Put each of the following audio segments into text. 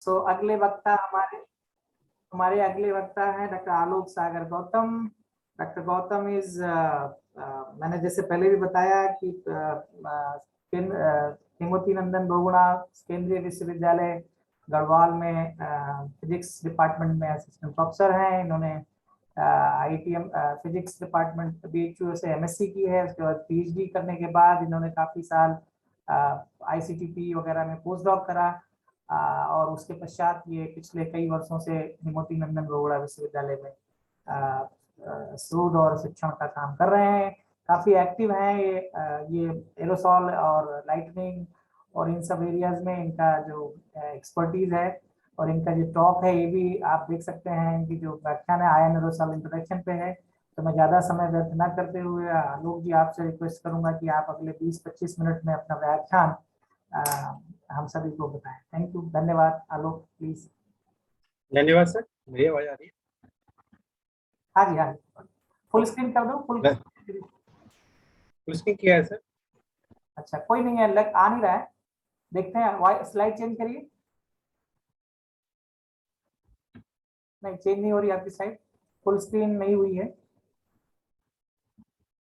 अगले वक्ता हमारे अगले वक्ता हैं doctor Alok Sagar Gautam. Doctor Gautam is मैंने जैसे पहले भी बताया कि हेमवती नंदन बहुगुणा केंद्रीय विश्वविद्यालय गढ़वाल में फिजिक्स डिपार्टमेंट में असिस्टेंट प्रोफेसर हैं। इन्होंने IITM फिजिक्स डिपार्टमेंट BHU से MSc की है। उसके बाद PhD करने के बाद इन्होंने काफ़ी साल ICTP वगैरह में पोस्ट डॉक करा और उसके पश्चात ये पिछले कई वर्षों से हेमवती नंदन बहुगुणा विश्वविद्यालय में शोध और शिक्षण का काम कर रहे हैं। काफ़ी एक्टिव हैं ये एरोसॉल और लाइटनिंग और इन सब एरियाज में इनका जो एक्सपर्टीज है और इनका जो टॉक है ये भी आप देख सकते हैं। इनकी जो व्याख्यान है आयन एरोसॉल इंट्रोडक्शन पे है। तो मैं ज़्यादा समय व्यर्थ न करते हुए आलोक जी आपसे रिक्वेस्ट करूंगा कि आप अगले 20-25 मिनट में अपना व्याख्यान हम सभी को बताएं। थैंक यू, धन्यवाद। आलोक प्लीज। धन्यवाद सर। मेरी आवाज आ रही है? हाँ जी, हाँ जी, फुल स्क्रीन कर दो। फुल स्क्रीन किया है सर। अच्छा, कोई नहीं है, लग आ नहीं रहा है। देखते हैं, स्लाइड चेंज करिए। नहीं, चेंज नहीं हो रही आपकी स्लाइड, फुल स्क्रीन नहीं हुई है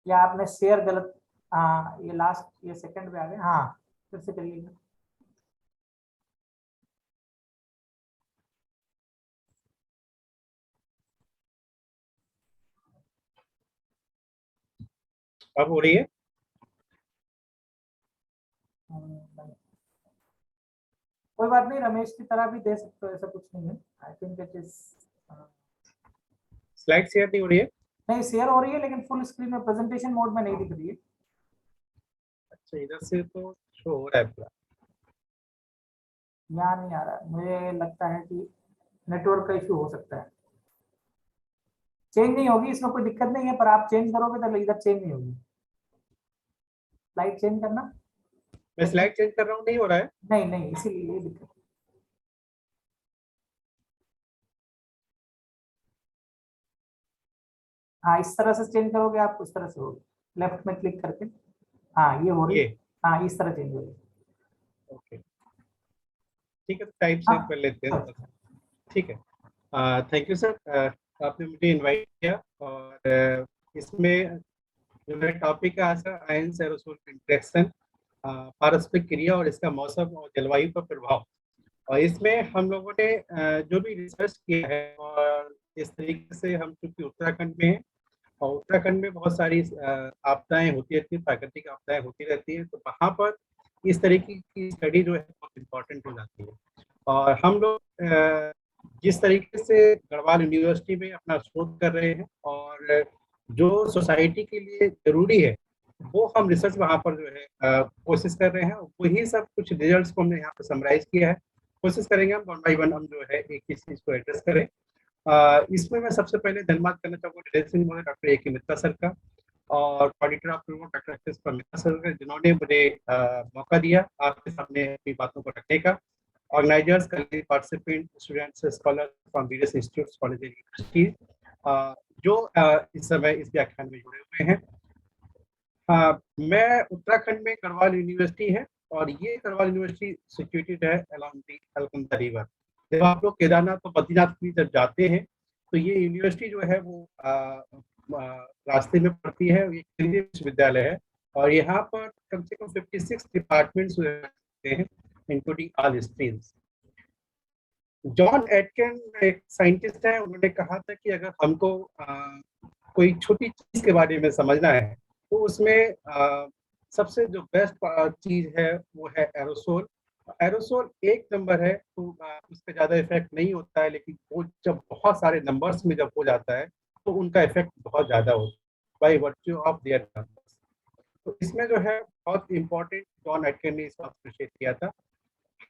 या आपने शेयर गलत। हाँ, ये लास्ट ये सेकंड पे आ गए। हाँ, फिर से करिएगा। अब हो रही है? कोई बात नहीं, रमेश की तरह भी दे सकते हो, ऐसा कुछ नहीं है। I think it is slide share नहीं हो रही है? नहीं, शेयर हो रही है लेकिन फुल स्क्रीन में प्रेजेंटेशन मोड में नहीं दिख रही है। अच्छा, इधर से तो शो हो रहा है पूरा। यहाँ नहीं आ रहा है, मुझे लगता है कि नेटवर्क का इशू हो सकता है। चेंज नहीं होगी, इसमें कोई दिक्कत नहीं है, पर आप चेंज करोगे तो इधर चेंज नहीं होगी। स्लाइड चेंज करना। मैं स्लाइड चेंज कर रहा हूँ, नहीं हो रहा है? नहीं नहीं, इसीलिए ये दिक्कत। हाँ, इस तरह से चेंज करोगे आप, उस तरह से होगी, लेफ्ट में क्लिक करके। हाँ, ये हो रही। हाँ, इस तरह चेंज होगी। ओके, ठीक है, टाइप हाँ, सेव कर लेते हैं। ठीक है, थैंक यू सर। आपने मुझे इनवाइट किया और इसमें जो मेरा टॉपिक है आज का आयन एरोसोल इंटरेक्शन, पारस्परिक क्रिया और इसका मौसम और जलवायु पर प्रभाव। और इसमें हम लोगों ने जो भी रिसर्च किया है, और इस तरीके से हम चूंकि उत्तराखंड में हैं और उत्तराखंड में बहुत सारी आपदाएं होती रहती हैं, प्राकृतिक आपदाएं होती रहती हैं, तो वहाँ पर इस तरीके की स्टडी जो है बहुत इम्पोर्टेंट हो जाती है। और हम लोग जिस तरीके से गढ़वाल यूनिवर्सिटी में अपना शोध कर रहे हैं और जो सोसाइटी के लिए जरूरी है वो हम रिसर्च वहाँ पर जो है कोशिश कर रहे हैं। वही सब कुछ रिजल्ट्स को हमने यहाँ पर समराइज किया है। कोशिश करेंगे हम वन बाई वन हम जो है एक एक चीज को एड्रेस करें। इसमें मैं सबसे पहले धन्यवाद करना चाहूँगा डॉक्टर A.K. मित्रा सर का और auditor of doctor S Mitra sir का, जिन्होंने मुझे मौका दिया आपके सामने अपनी बातों को रखने का। Organisers, participant, students, scholar from various institutes, college, universities जो इस समय इस व्याख्यान में जुड़े हुए हैं। मैं उत्तराखंड में गढ़वाल यूनिवर्सिटी है और ये गढ़वाल यूनिवर्सिटी सिचुएटेड है अलोंग दी अलकनंदा रिवर। जब आप लोग केदारनाथ और बद्रीनाथ भी जब जाते हैं तो ये यूनिवर्सिटी जो है वो रास्ते में पड़ती है। ये केंद्रीय विश्वविद्यालय है और यहाँ पर कम से कम 56 डिपार्टमेंट्स हैं including all streams. John Atkin एक साइंटिस्ट है, उन्होंने कहा था कि अगर हमको कोई छोटी चीज के बारे में समझना है तो उसमें सबसे जो बेस्ट चीज है वो है एरोसोल। एरोसोल एक नंबर है तो उसका ज्यादा इफेक्ट नहीं होता है, लेकिन वो जब बहुत सारे नंबर्स में जब हो जाता है तो उनका इफेक्ट बहुत ज्यादा होता है by virtue of their numbers. तो इसमें जो है बहुत इंपॉर्टेंट जॉन एटकिन ने इस बात को शेयर किया था।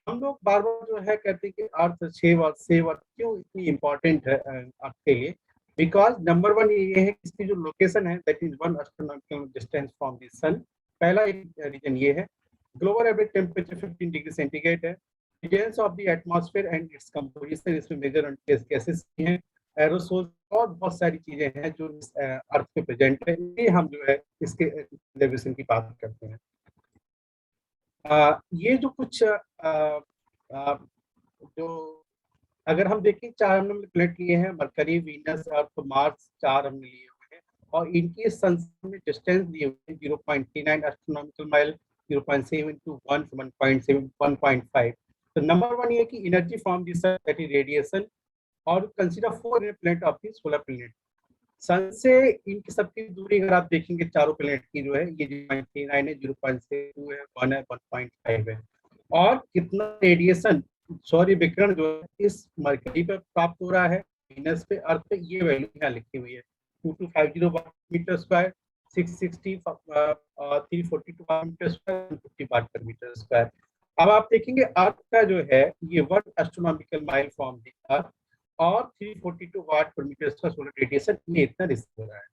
हम लोग बार बार जो है कहते हैं कि अर्थ सेव अर्थ क्यों इतनी इम्पोर्टेंट है अर्थ के लिए। बिकॉज नंबर वन ये है कि इसकी जो लोकेशन है that is 1 astronomical distance from the sun. पहला एक रीजन ये है। Global average temperature 15 degree centigrade है। Details of the atmosphere and its composition, इसमें मेजर गैसेस हैं, एरोसोल्स और बहुत सारी चीजें हैं जो अर्थ पे प्रेजेंट है। ये हम जो है इसके एलिवेशन की बात करते हैं। ये जो कुछ जो अगर हम देखें 4 हमने प्लेनेट लिए हैं, मरकरी, वीनस, अर्थ, मार्स, 4 हमने लिए हुए हैं और इनकी सन में डिस्टेंस दिए हुए हैं 0.39 एस्ट्रोनॉमिकल माइल, 0.7 to 1.7 1.5। तो नंबर 1 ये कि energy from this that is radiation और consider 4 planet of the solar planet. Sun से इनकी सबकी दूरी अगर आप देखेंगे चारों प्लेनेट की जो है ये 0.39 है, 0.2 है, 1 है, 1.5 है। और कितना रेडिएशन सौर्य विकिरण जो है इस मरकरी पर प्राप्त हो रहा है, वीनस पे, अर्थ पे, ये वैल्यू यहाँ लिखी हुई है 2250 watt metre square, 660 342 watt metre square, 150 watt per metre square. अब आप देखेंगे अर्थ का जो है ये 1 astronomical mile from the earth और 342 वाट per metre square solar radiation ये इतना रिसीव हो रहा है।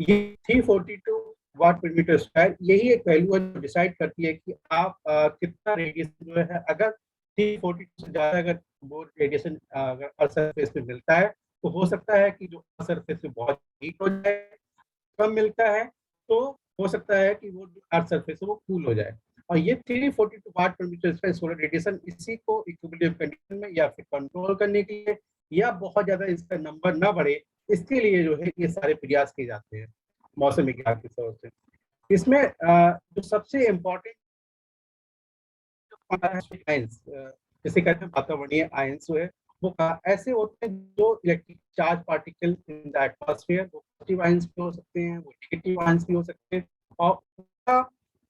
ये 342 वाट पर मीटर स्क्वायर यही एक वैल्यू है जो डिसाइड करती है कि आप कितना रेडिएशन जो है, अगर 342 से ज्यादा अगर वो रेडिएशन अगर अर्थ सरफेस पे मिलता है तो हो सकता है कि जो अर्थ सरफेस पे बहुत हीट हो जाए, कम मिलता है तो हो सकता है कि वो अर्थ सरफेस है वो कूल हो जाए। और ये 342 वाट per metre square solar radiation इसी को इक्विलिब्रियम कंडीशन में या फिर कंट्रोल करने के लिए या बहुत ज्यादा इसका नंबर ना बढ़े इसके लिए जो है ये सारे प्रयास किए जाते हैं मौसम विज्ञान की तरफ से। इसमें जो सबसे इम्पोर्टेंट आयंस जैसे कहते हैं वातावरणीय आयंस जो है वो ऐसे होते हैं जो electric charge particle in the atmosphere, वो पॉजिटिव आयंस भी हो सकते हैं, वो नेगेटिव आयंस भी हो सकते हैं। और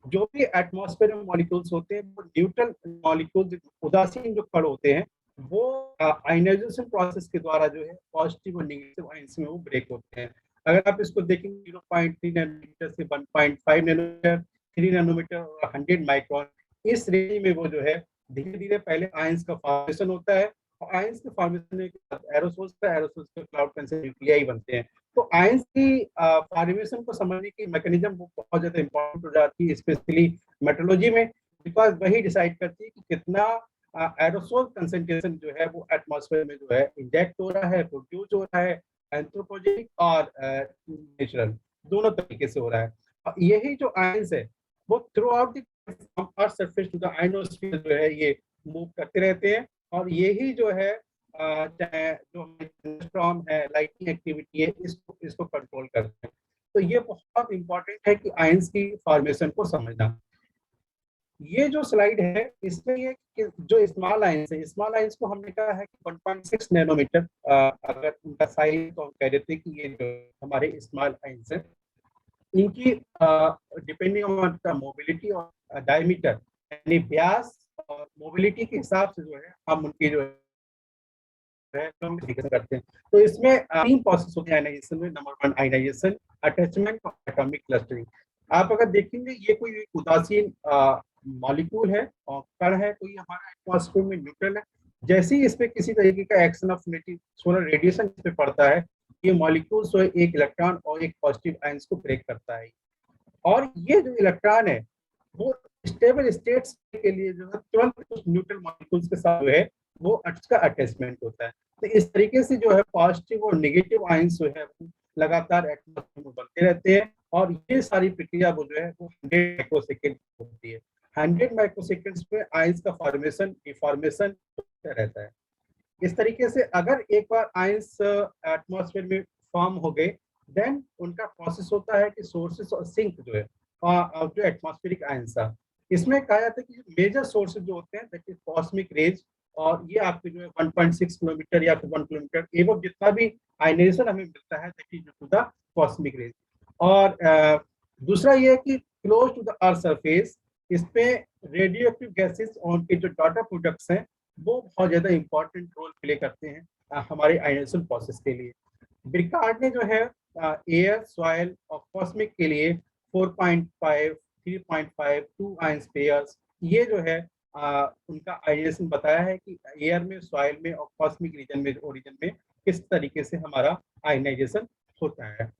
जो भी एटमॉस्फेयर में मॉलिक्यूल्स होते हैं वो न्यूट्रल मॉलिक्यूल्स, उदासीन जो कण होते हैं वो आयनाइजेशन प्रोसेस के द्वारा जो है पॉजिटिव और नेगेटिव आयंस में वो ब्रेक होते हैं। अगर आप इसको देखेंगे 0.3 नैनोमीटर से 1.5 नैनोमीटर, 3 नैनोमीटर और 100 माइक्रोन, इस रेंज में वो जो है धीरे धीरे पहले आयंस का फॉर्मेशन होता है और आयंस के फॉर्मेशन के बाद एरोसोल्स के क्लाउड कंसेंट न्यूक्लियाई बनते हैं। तो आयंस की फॉर्मेशन को समझने की मैकेनिज्म वो बहुत ज्यादा इंपॉर्टेंट हो जाती है, स्पेशली मेट्रोलॉजी में, बिकॉज वही डिसाइड करती है कि कितना एरोसोल कंसेंट्रेशन जो है वो एटमॉस्फेयर में जो है इंजेक्ट हो रहा है, प्रोड्यूस हो रहा है, एंथ्रोपोजेनिक और नेचुरल दोनों तरीके से हो रहा है। और यही जो आयंस है वो throughout the earth surface to the ionosphere जो है ये मूव करते रहते हैं और यही जो है चाहे जो स्टॉर्म है, लाइटनिंग एक्टिविटी है, इसको कंट्रोल करते हैं। तो ये बहुत इंपॉर्टेंट है कि आयंस की फॉर्मेशन को समझना। ये जो स्लाइड है इसमें ये जो स्मॉल आयंस है, स्मॉल आयंस को हमने कहा है कि 1.6 नैनोमीटर अगर उनका साइज तो हम कह देते हैं कि ये जो हमारे स्मॉल आयंस है इनकी डिपेंडिंग ऑन द मोबिलिटी और डायमीटर यानी व्यास और मोबिलिटी के हिसाब से जो है हम उनकी जो है करते हैं। तो इसमें 3 प्रोसेस होते हैं आयनाइजेशन में। नंबर 1 आयनाइजेशन, अटैचमेंट और एटॉमिक क्लस्टरिंग। आप अगर देखेंगे ये कोई उदासीन मॉलिक्यूल है और कण है, तो ये हमारा एटमॉस्फेयर में न्यूट्रल है। जैसे ही इस पे किसी तरीके का एक्शन ऑफ सोलर रेडिएशन इस पे पड़ता है, ये मॉलिक्यूल जो है एक इलेक्ट्रॉन और एक पॉजिटिव आयंस को ब्रेक करता है और ये जो इलेक्ट्रॉन है वो स्टेबल स्टेट्स के लिए जो है तुरंत उस न्यूट्रल मॉलिक्यूल्स के साथ जो है वो उसका अटैचमेंट होता है। तो इस तरीके से जो है पॉजिटिव और नेगेटिव आयंस जो है लगातार एटमॉस्फेयर में बनते रहते हैं और ये सारी प्रक्रिया वो जो है वो 100 माइक्रोसेकंड होती है। 100 माइक्रोसेकंड्स में आयंस का फॉर्मेशन डिफॉर्मेशन होता रहता है। इस तरीके से अगर एक बार आयंस एटमॉस्फेयर में फॉर्म हो गए देन उनका प्रोसेस होता है कि सोर्सेस और सिंक जो है जो एटमॉस्फेरिक आयंस है, इसमें कहा जाता है कि मेजर सोर्सेज जो होते हैं दैट इज कॉस्मिक रेज और ये आपके जो है 1.6 किलोमीटर या फिर 1 किलोमीटर एवं जितना भी आयनाइजेशन हमें मिलता है that is to the cosmic rays. और दूसरा ये है कि close to the earth surface इस पे रेडियो एक्टिव गैसेस और उनके जो डॉटर प्रोडक्ट्स हैं वो बहुत ज्यादा इंपॉर्टेंट रोल प्ले करते हैं हमारे आयनाइजेशन प्रोसेस के लिए। ब्रिकार्ड ने जो है एयर, सॉइल और कॉस्मिक के लिए 4.5, 3.5, 2 आयंस पेयर्स ये जो है उनका आयनाइजेशन बताया है कि एयर में, सॉइल में और कॉस्मिक रीजन में, ओरिजिन में किस तरीके से हमारा आयनाइजेशन होता है।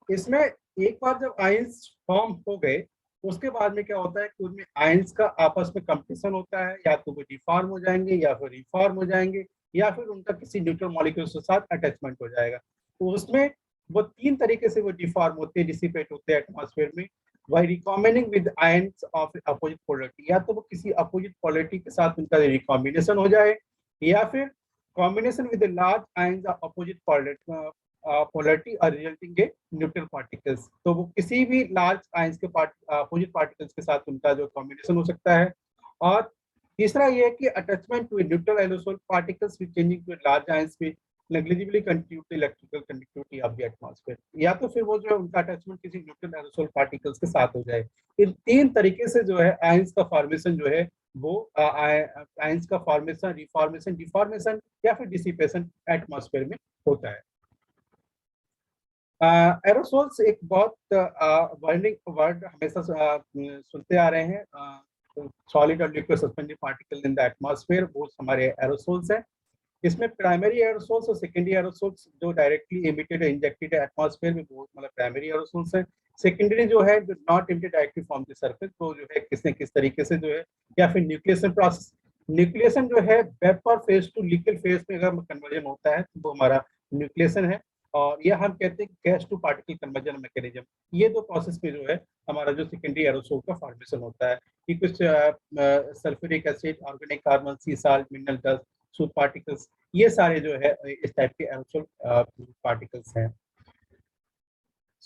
इसमें एक बार जब आयंस फॉर्म हो गए उसके बाद में क्या होता है कि उनमें आयंस का आपस में कंपटीशन होता है, या तो वो डिफॉर्म हो जाएंगे या फिर रिफॉर्म हो जाएंगे या फिर उनका किसी न्यूट्रल मॉलिक्यूल के साथ अटैचमेंट हो जाएगा। तो उसमें वो 3 तरीके से वो डिफॉर्म होते हैं, डिसिपेट होते हैं एटमॉस्फेयर में। by recombinant with ions of opposite polarity, या तो वो किसी अपोजिट पोलरिटी के साथ उनका रिकॉम्बिनेशन हो जाए, या फिर combination with large ions of opposite polarity और रिजल्टिंग ए न्यूट्रल पार्टिकल्स। तो वो किसी भी लार्ज आयंस के अपोजिट पार्टिकल्स के साथ उनका जो कॉम्बिनेशन हो सकता है। और तीसरा ये है कि attachment to neutral aerosol particles with changing to large ions में negligibly contribute to electrical conductivity of the atmosphere, या तो फिर वो जो है उनका अटैचमेंट किसी न्यूट्रल एरोसोल पार्टिकल्स के साथ हो जाए। इन तीन तरीके से जो है आयंस का फॉर्मेशन जो है वो आयंस का फॉर्मेशन, रिफॉर्मेशन, डिफॉर्मेशन या फिर डिसिपेशन एटमॉस्फेयर में होता है। एरोसोल्स एक बहुत वर्ड हमेशा सुनते आ रहे हैं, सॉलिड और liquid suspended particle in the atmosphere, वो हमारे एरोसोल्स हैं। इसमें प्राइमरी एरोसोल्स और सेकेंडरी एरोसोल्स जो डायरेक्टली इमिटेड इंजेक्टेड एटमॉस्फेयर में, वो मतलब प्राइमरी एरोसोल्स हैं। सेकेंडरी जो है जो not emitted directly from the surface, तो जो है किस तरीके से जो है, या फिर न्यूक्लिएशन प्रोसेस, न्यूक्लिएशन जो है vapour phase to liquid phase में अगर कन्वर्जन होता है तो वो हमारा न्यूक्लिएशन है। और यह हम कहते हैं gas to particle conversion mechanism. ये दो प्रोसेस में जो है हमारा जो सेकेंडरी एरोसोल का फॉर्मेशन होता है कि कुछ sulphuric acid, organic carbon, sea salt, mineral dust, soot particles, ये सारे जो है इस टाइप के एरोसोल पार्टिकल्स हैं।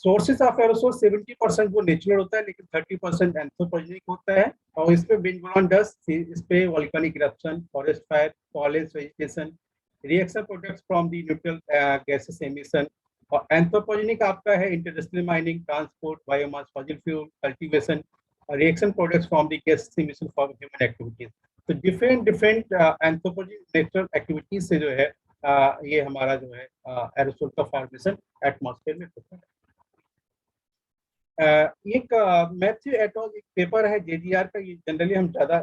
सोर्सेज ऑफ एरोसोल 70% वो नेचुरल होता है, लेकिन 30% एंथ्रोपोजेनिक होता है। और इसमें विंड ब्लोन डस्ट, इस पे volcanic eruption, forest fire, forest vegetation, reaction products from the neutral gases emission. और एंथ्रोपोजेनिक आपका है industrial mining, transport, biomass, fossil fuel, cultivation, reaction products from the gases emission for human activities. तो different anthropogenic natural activities से जो है ये हमारा जो है एरोसोल का फॉर्मेशन एटमॉस्फेयर में होता है। एक मैथ्यू एट अल एक पेपर है JGR का, ये जनरली हम ज़्यादा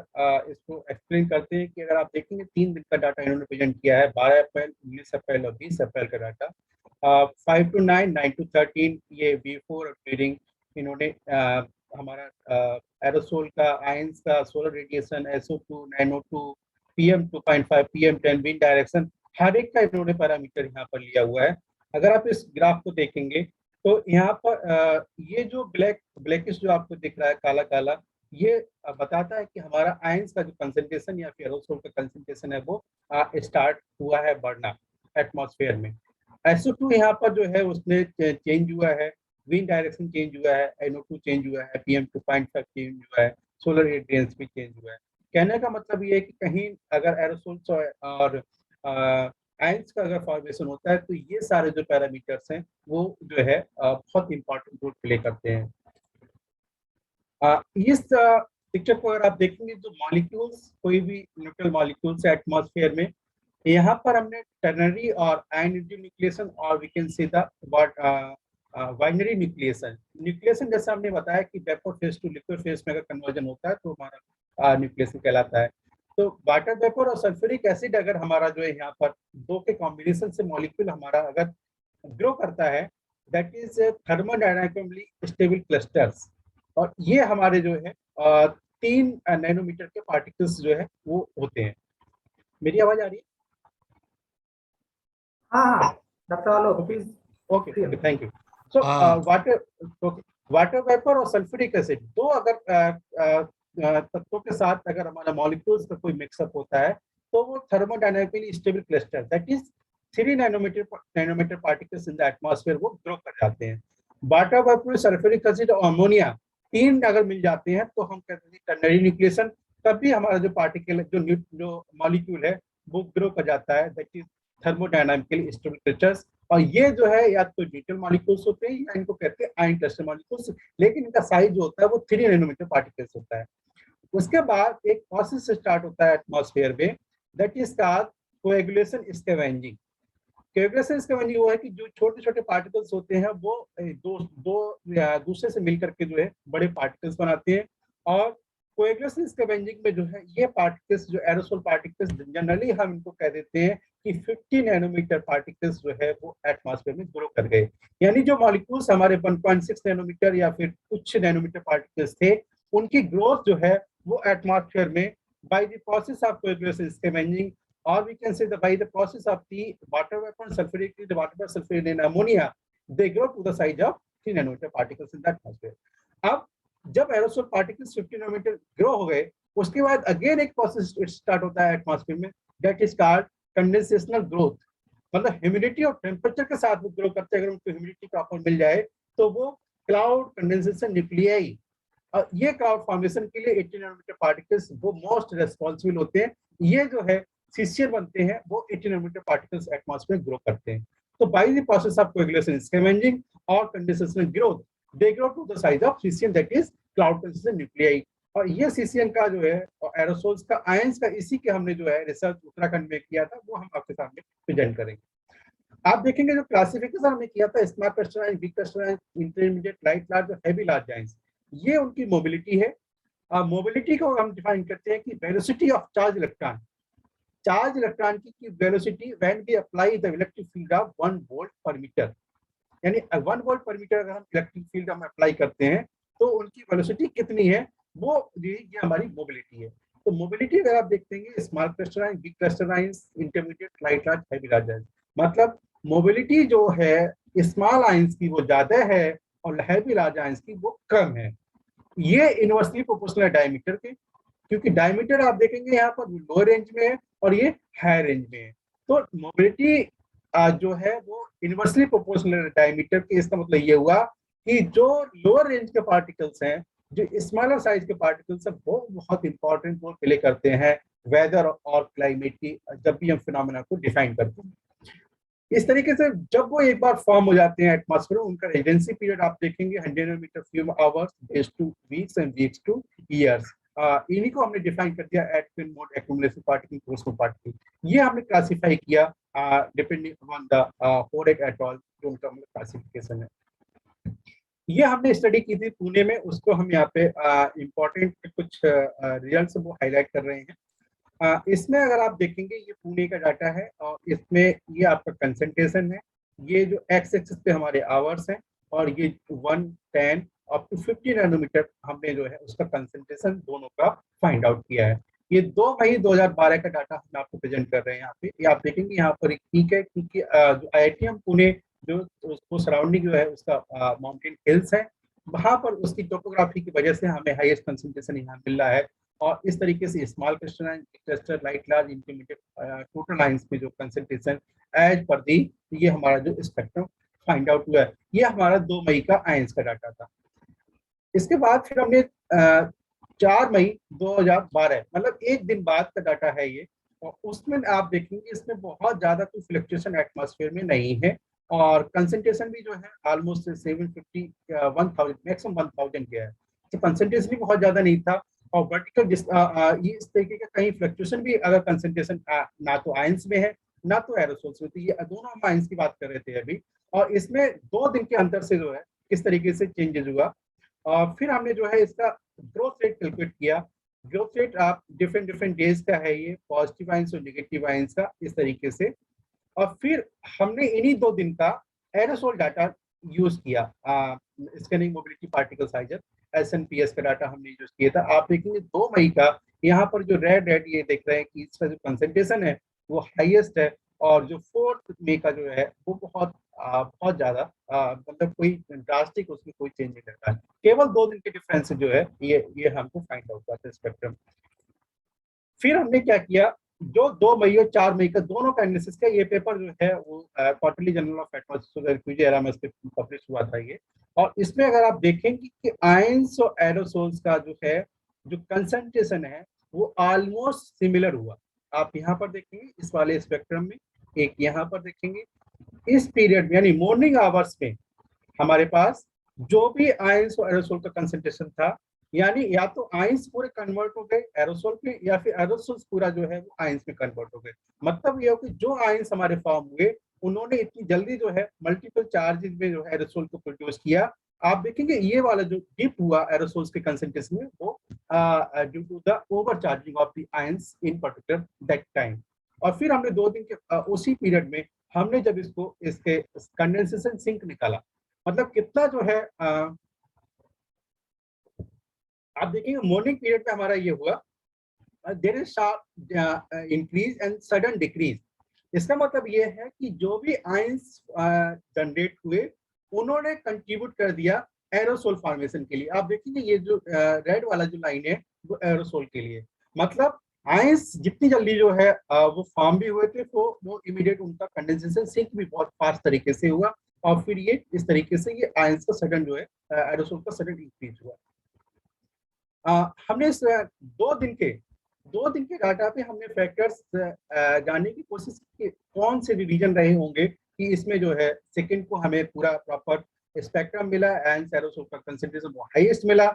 इसको एक्सप्लेन करते हैं कि अगर आप देखेंगे 3 दिन का डाटा इन्होंने प्रेजेंट किया है, 12 अप्रैल, 19 अप्रैल और 20 अप्रैल का डाटा। 5 to 9, 9 to 13 ये V4 और रीडिंग इन्होंने हमारा एरोसोल का, आयंस का, solar radiation, SO2, 902, PM 2.5, PM 10, wind direction, हर एक का इन्होंने पैरामीटर यहाँ पर लिया हुआ है। अगर आप इस ग्राफ को देखेंगे तो यहाँ पर ये जो ब्लैकिश जो आपको दिख रहा है, काला काला, ये बताता है कि हमारा आयंस का जो कंसंट्रेशन या फिर एरोसोल का कंसंट्रेशन है वो स्टार्ट हुआ है बढ़ना एटमॉस्फेयर में। SO2 यहाँ पर जो है उसने चेंज हुआ है, विंड डायरेक्शन चेंज हुआ है, NO2 चेंज हुआ है, PM 2.5 चेंज हुआ है, सोलर रेडिएंस भी चेंज हुआ है। कहने का मतलब ये है कि कहीं अगर एरोसोल्स और आयंस का अगर फॉर्मेशन होता है तो ये सारे जो पैरामीटर्स हैं वो जो है बहुत इंपॉर्टेंट रोल प्ले करते हैं। इस पिक्चर को अगर आप देखेंगे तो मॉलिक्यूल्स, कोई भी न्यूट्रल मॉलिक्यूल्स है एटमॉस्फेयर में, यहाँ पर हमने टर्नरी और आयनिक न्यूक्लिएशन और we can see the binary nucleation. Nucleation जैसा हमने बताया कि vapour phase to liquid phase में अगर कन्वर्जन होता है तो हमारा न्यूक्लिएशन कहलाता है। तो वाटर वेपर और सल्फ्यूरिक एसिड अगर हमारा जो है यहाँ पर दो के कॉम्बिनेशन से मॉलिक्यूल हमारा अगर ग्रो करता है, that is thermodynamically stable clusters. और ये हमारे जो है 3 नैनोमीटर के पार्टिकल्स जो है वो होते हैं। मेरी आवाज आ रही है? हाँ doctor Alok please. Okay, thank you. So water vapour और सल्फ्यूरिक एसिड दो अगर तत्वों के साथ अगर हमारा मॉलिक्यूल्स का कोई मिक्सअप होता है तो वो thermodynamically stable cluster, that is 3 nanometre particles in the atmosphere वो ग्रो कर जाते हैं। वाटर वेपर, सल्फ्यूरिक एसिड और अमोनिया 3 अगर मिल जाते हैं तो हम कहते हैं टर्नरी न्यूक्लिएशन। तभी हमारा जो पार्टिकल जो मॉलिक्यूल है वो ग्रो कर जाता है, that is thermodynamically stable clusters. और ये जो है या तो न्यूट्रल मॉलिक्यूल्स होते हैं या इनको कहते हैं आयन क्लस्टर मॉलिक्यूल्स, लेकिन इनका साइज जो होता है वो 3 नैनोमीटर पार्टिकल्स होता है। उसके बाद एक प्रोसेस स्टार्ट होता है एटमॉस्फेयर में, that is called coagulation scavenging. Coagulation scavenging वो है कि जो छोटे छोटे पार्टिकल्स होते हैं वो दूसरे से मिलकर के जो है बड़े पार्टिकल्स बनाते हैं। और कोएगुलेशन स्कैवेंजिंग में जो है ये पार्टिकल्स जो एरोसोल पार्टिकल्स जनरली हम इनको कह देते हैं कि 50 नैनोमीटर पार्टिकल्स जो है वो एटमॉस्फेयर में ग्रो कर गए। यानी जो मॉलिक्यूल्स हमारे 1.6 नैनोमीटर या फिर कुछ नैनोमीटर पार्टिकल्स थे, उनकी ग्रोथ जो है वो एटमॉस्फेयर में bye the process of coagulation scavenging, or we can say that by the process of the water vapor, sulfuric acid, water vapor, sulfuric and ammonia, they grow to the size of 3 nanometer particles in the atmosphere. अब जब aerosol particles 50 nanometre grow हो गए, उसके बाद again एक process start होता है atmosphere में, दैट इज कॉल्ड कंडेंसेशनल ग्रोथ। मतलब ह्यूमिडिटी और टेम्परेचर के साथ वो ग्रो करते हैं। अगर उनको ह्यूमिडिटी प्रॉपर मिल जाए तो वो क्लाउड कंडेंसेशन न्यूक्लियाई, ये क्लाउड फॉर्मेशन के लिए 80 नैनोमीटर पार्टिकल्स वो मोस्ट रेस्पॉन्सिबल होते हैं। ये जो है सीसीएल बनते हैं, वो 80 नैनोमीटर पार्टिकल्स एटमॉस्फेयर में ग्रो करते हैं। तो by the process of coagulation, scavenging और condensation growth, they grow to the size of CCL, that is cloud condensation nuclei. और ये सीसीएल का जो है एरोसोल्स का आयंस का, इसी के हमने जो है रिसर्च उत्तराखंड में किया था, वो हम आपके सामने प्रेजेंट करेंगे। आप देखेंगे जो क्लासिफिकेशन हमने किया था, small crystalline, big crystalline, intermediate, light large और हैवी लार्ज जाइंट्स, ये उनकी मोबिलिटी है। मोबिलिटी को हम डिफाइन करते हैं कि velocity of charge electron, charge electron की velocity when we apply the electric field of 1 volt per metre, यानी 1 वोल्ट पर मीटर अगर हम इलेक्ट्रिक फील्ड हम अप्लाई करते हैं तो उनकी वेलोसिटी कितनी है, वो ये हमारी मोबिलिटी है। तो मोबिलिटी अगर आप देखते हैं small crystalline, big crystalline, intermediate, light large, heavy large, मतलब मोबिलिटी जो है स्मॉल आयंस की वो ज्यादा है और हैवी लार्ज आयंस की वो कम है। ये इनवर्सली प्रोपोर्शनल है डायमीटर के, क्योंकि डायमीटर आप देखेंगे यहाँ पर लो रेंज में है और ये हाई रेंज में है। तो मोबिलिटी जो है वो इनवर्सली प्रोपोर्शनल डायमीटर के। इसका मतलब ये हुआ कि जो लोअर रेंज के पार्टिकल्स हैं, जो स्मॉलर साइज के पार्टिकल्स हैं, वो बहुत इंपॉर्टेंट रोल प्ले करते हैं वेदर और क्लाइमेट की, जब भी हम फिनोमेना को डिफाइन करते हैं। इस तरीके से जब वो एक बार फॉर्म हो जाते हैं एटमॉस्फेयर, उनका रेजिडेंसी पीरियड आप देखेंगे 100 nanometre few hours, days to weeks and weeks to years. इन्हीं को हमने डिफाइन कर दिया at twin mode accumulative particle, क्रोस्टो पार्टिकल। ये हमने क्लासिफाई किया डिपेंडिंग अपॉन द होरेट एट ऑल, जो उनका मतलब क्लासिफिकेशन है। ये हमने स्टडी की थी पुणे में, उसको हम यहाँ पे इम्पोर्टेंट कुछ रिजल्ट्स वो हाईलाइट कर रहे हैं। इसमें अगर आप देखेंगे ये पुणे का डाटा है और इसमें ये आपका कंसंट्रेशन है। ये जो एक्स एक्सिस पे हमारे आवर्स हैं और ये 1, 10 अप टू 50 नैनोमीटर हमने जो है उसका कंसंट्रेशन दोनों का फाइंड आउट किया है। ये 2 मई 2012 का डाटा हम आपको प्रेजेंट कर रहे हैं यहाँ पे। ये आप देखेंगे यहाँ पर एक पीक है, क्योंकि जो IITM पुणे जो उसको सराउंडिंग जो है उसका माउंटेन हिल्स है, वहां पर उसकी टोपोग्राफी की वजह से हमें हाईएस्ट कंसंट्रेशन यहाँ मिल रहा है। और इस तरीके से small crystalline, cluster, light large, intermediate, total lines में जो कंसंट्रेशन एज पर दी, ये हमारा जो स्पेक्ट्रम फाइंड आउट हुआ है। ये हमारा 2 मई का आयंस का डाटा था। इसके बाद फिर हमने 4 मई 2012, मतलब एक दिन बाद का डाटा है ये, और उसमें आप देखेंगे इसमें बहुत ज्यादा कोई फ्लक्चुएशन एटमॉस्फेयर में नहीं है और कंसंट्रेशन भी जो है ऑलमोस्ट 750 1000 मैक्सिमम 1000 गया है। तो कंसंट्रेशन भी बहुत ज्यादा नहीं था। और वर्टिकल ये इस तरीके का कहीं फ्लक्चुएशन भी अगर कंसंट्रेशन ना तो आयंस में है ना तो एरोसोल्स में, तो ये दोनों हम आयंस की बात कर रहे थे अभी। और इसमें 2 दिन के अंतर से जो है किस तरीके से चेंजेस हुआ। और फिर हमने जो है इसका ग्रोथ रेट कैलकुलेट किया। ग्रोथ रेट आप डिफरेंट डिफरेंट डेज का है, ये पॉजिटिव आयंस और नेगेटिव आयंस का, इस तरीके से। और फिर हमने इन्हीं 2 दिन का एरोसोल डाटा यूज किया, scanning mobility particle scissor, SNPS का डाटा हमने यूज किया था। आप देखेंगे 2 मई का यहाँ पर जो रेड ये देख रहे हैं कि इसका जो कंसंट्रेशन है वो हाईएस्ट है, और जो 4 मई का जो है वो बहुत ज्यादा, मतलब कोई ड्रास्टिक उसमें कोई चेंज नहीं करता है। केवल 2 दिन के डिफरेंस से जो है ये हमको फाइंड आउट हुआ था स्पेक्ट्रम। फिर हमने क्या किया, जो 2 मई और 4 मई का दोनों का एनालिसिस किया। ये पेपर जो है वो quarterly journal of atmospheric refugee era में पब्लिश हुआ था ये। और इसमें अगर आप देखेंगे कि आयंस और एरोसोल्स का जो है जो कंसंट्रेशन है वो ऑलमोस्ट सिमिलर हुआ। आप यहाँ पर देखेंगे इस वाले स्पेक्ट्रम में, एक यहाँ पर देखेंगे इस पीरियड में, यानी मॉर्निंग आवर्स में हमारे पास जो भी आयंस और एरोसोल का कंसंट्रेशन था, यानी या तो आयंस पूरे कन्वर्ट हो गए एरोसोल में, या फिर एरोसोल्स पूरा जो है वो आयंस में कन्वर्ट हो गए। मतलब ये हो कि जो आयंस हमारे फॉर्म हुए उन्होंने इतनी जल्दी जो है मल्टीपल चार्जेस में जो है एरोसोल को प्रोड्यूस किया। आप देखेंगे ये वाला जो डिप हुआ एरोसोल्स के कंसंट्रेशन में, वो due to the overcharging of the ions in particular that time. और फिर हमने 2 दिन के उसी पीरियड में हमने जब इसके कंडेंसेशन सिंक निकाला, मतलब कितना जो है आप देखेंगे मॉर्निंग पीरियड में हमारा ये हुआ, there is sharp increase and sudden decrease. इसका मतलब ये है कि जो भी आयंस जनरेट हुए उन्होंने कंट्रीब्यूट कर दिया एरोसोल फॉर्मेशन के लिए। आप देखेंगे ये जो रेड वाला जो लाइन है वो एरोसोल के लिए, मतलब आइंस जितनी जल्दी जो है वो फॉर्म भी हुए थे, तो वो इमीडिएट उनका कंडेंसेशन सिंक भी बहुत फास्ट तरीके से हुआ, और फिर ये इस तरीके से ये आइंस का सडन जो है एरोसोल का सडन इंक्रीज हुआ। हमने इस 2 दिन के डाटा पे हमने फैक्टर्स जानने की कोशिश की कौन से रीजन रहे होंगे कि इसमें जो है सेकंड को हमें पूरा प्रॉपर स्पेक्ट्रम मिला एंड एरोसोल का कंसेंट्रेशन वो हाईएस्ट मिला,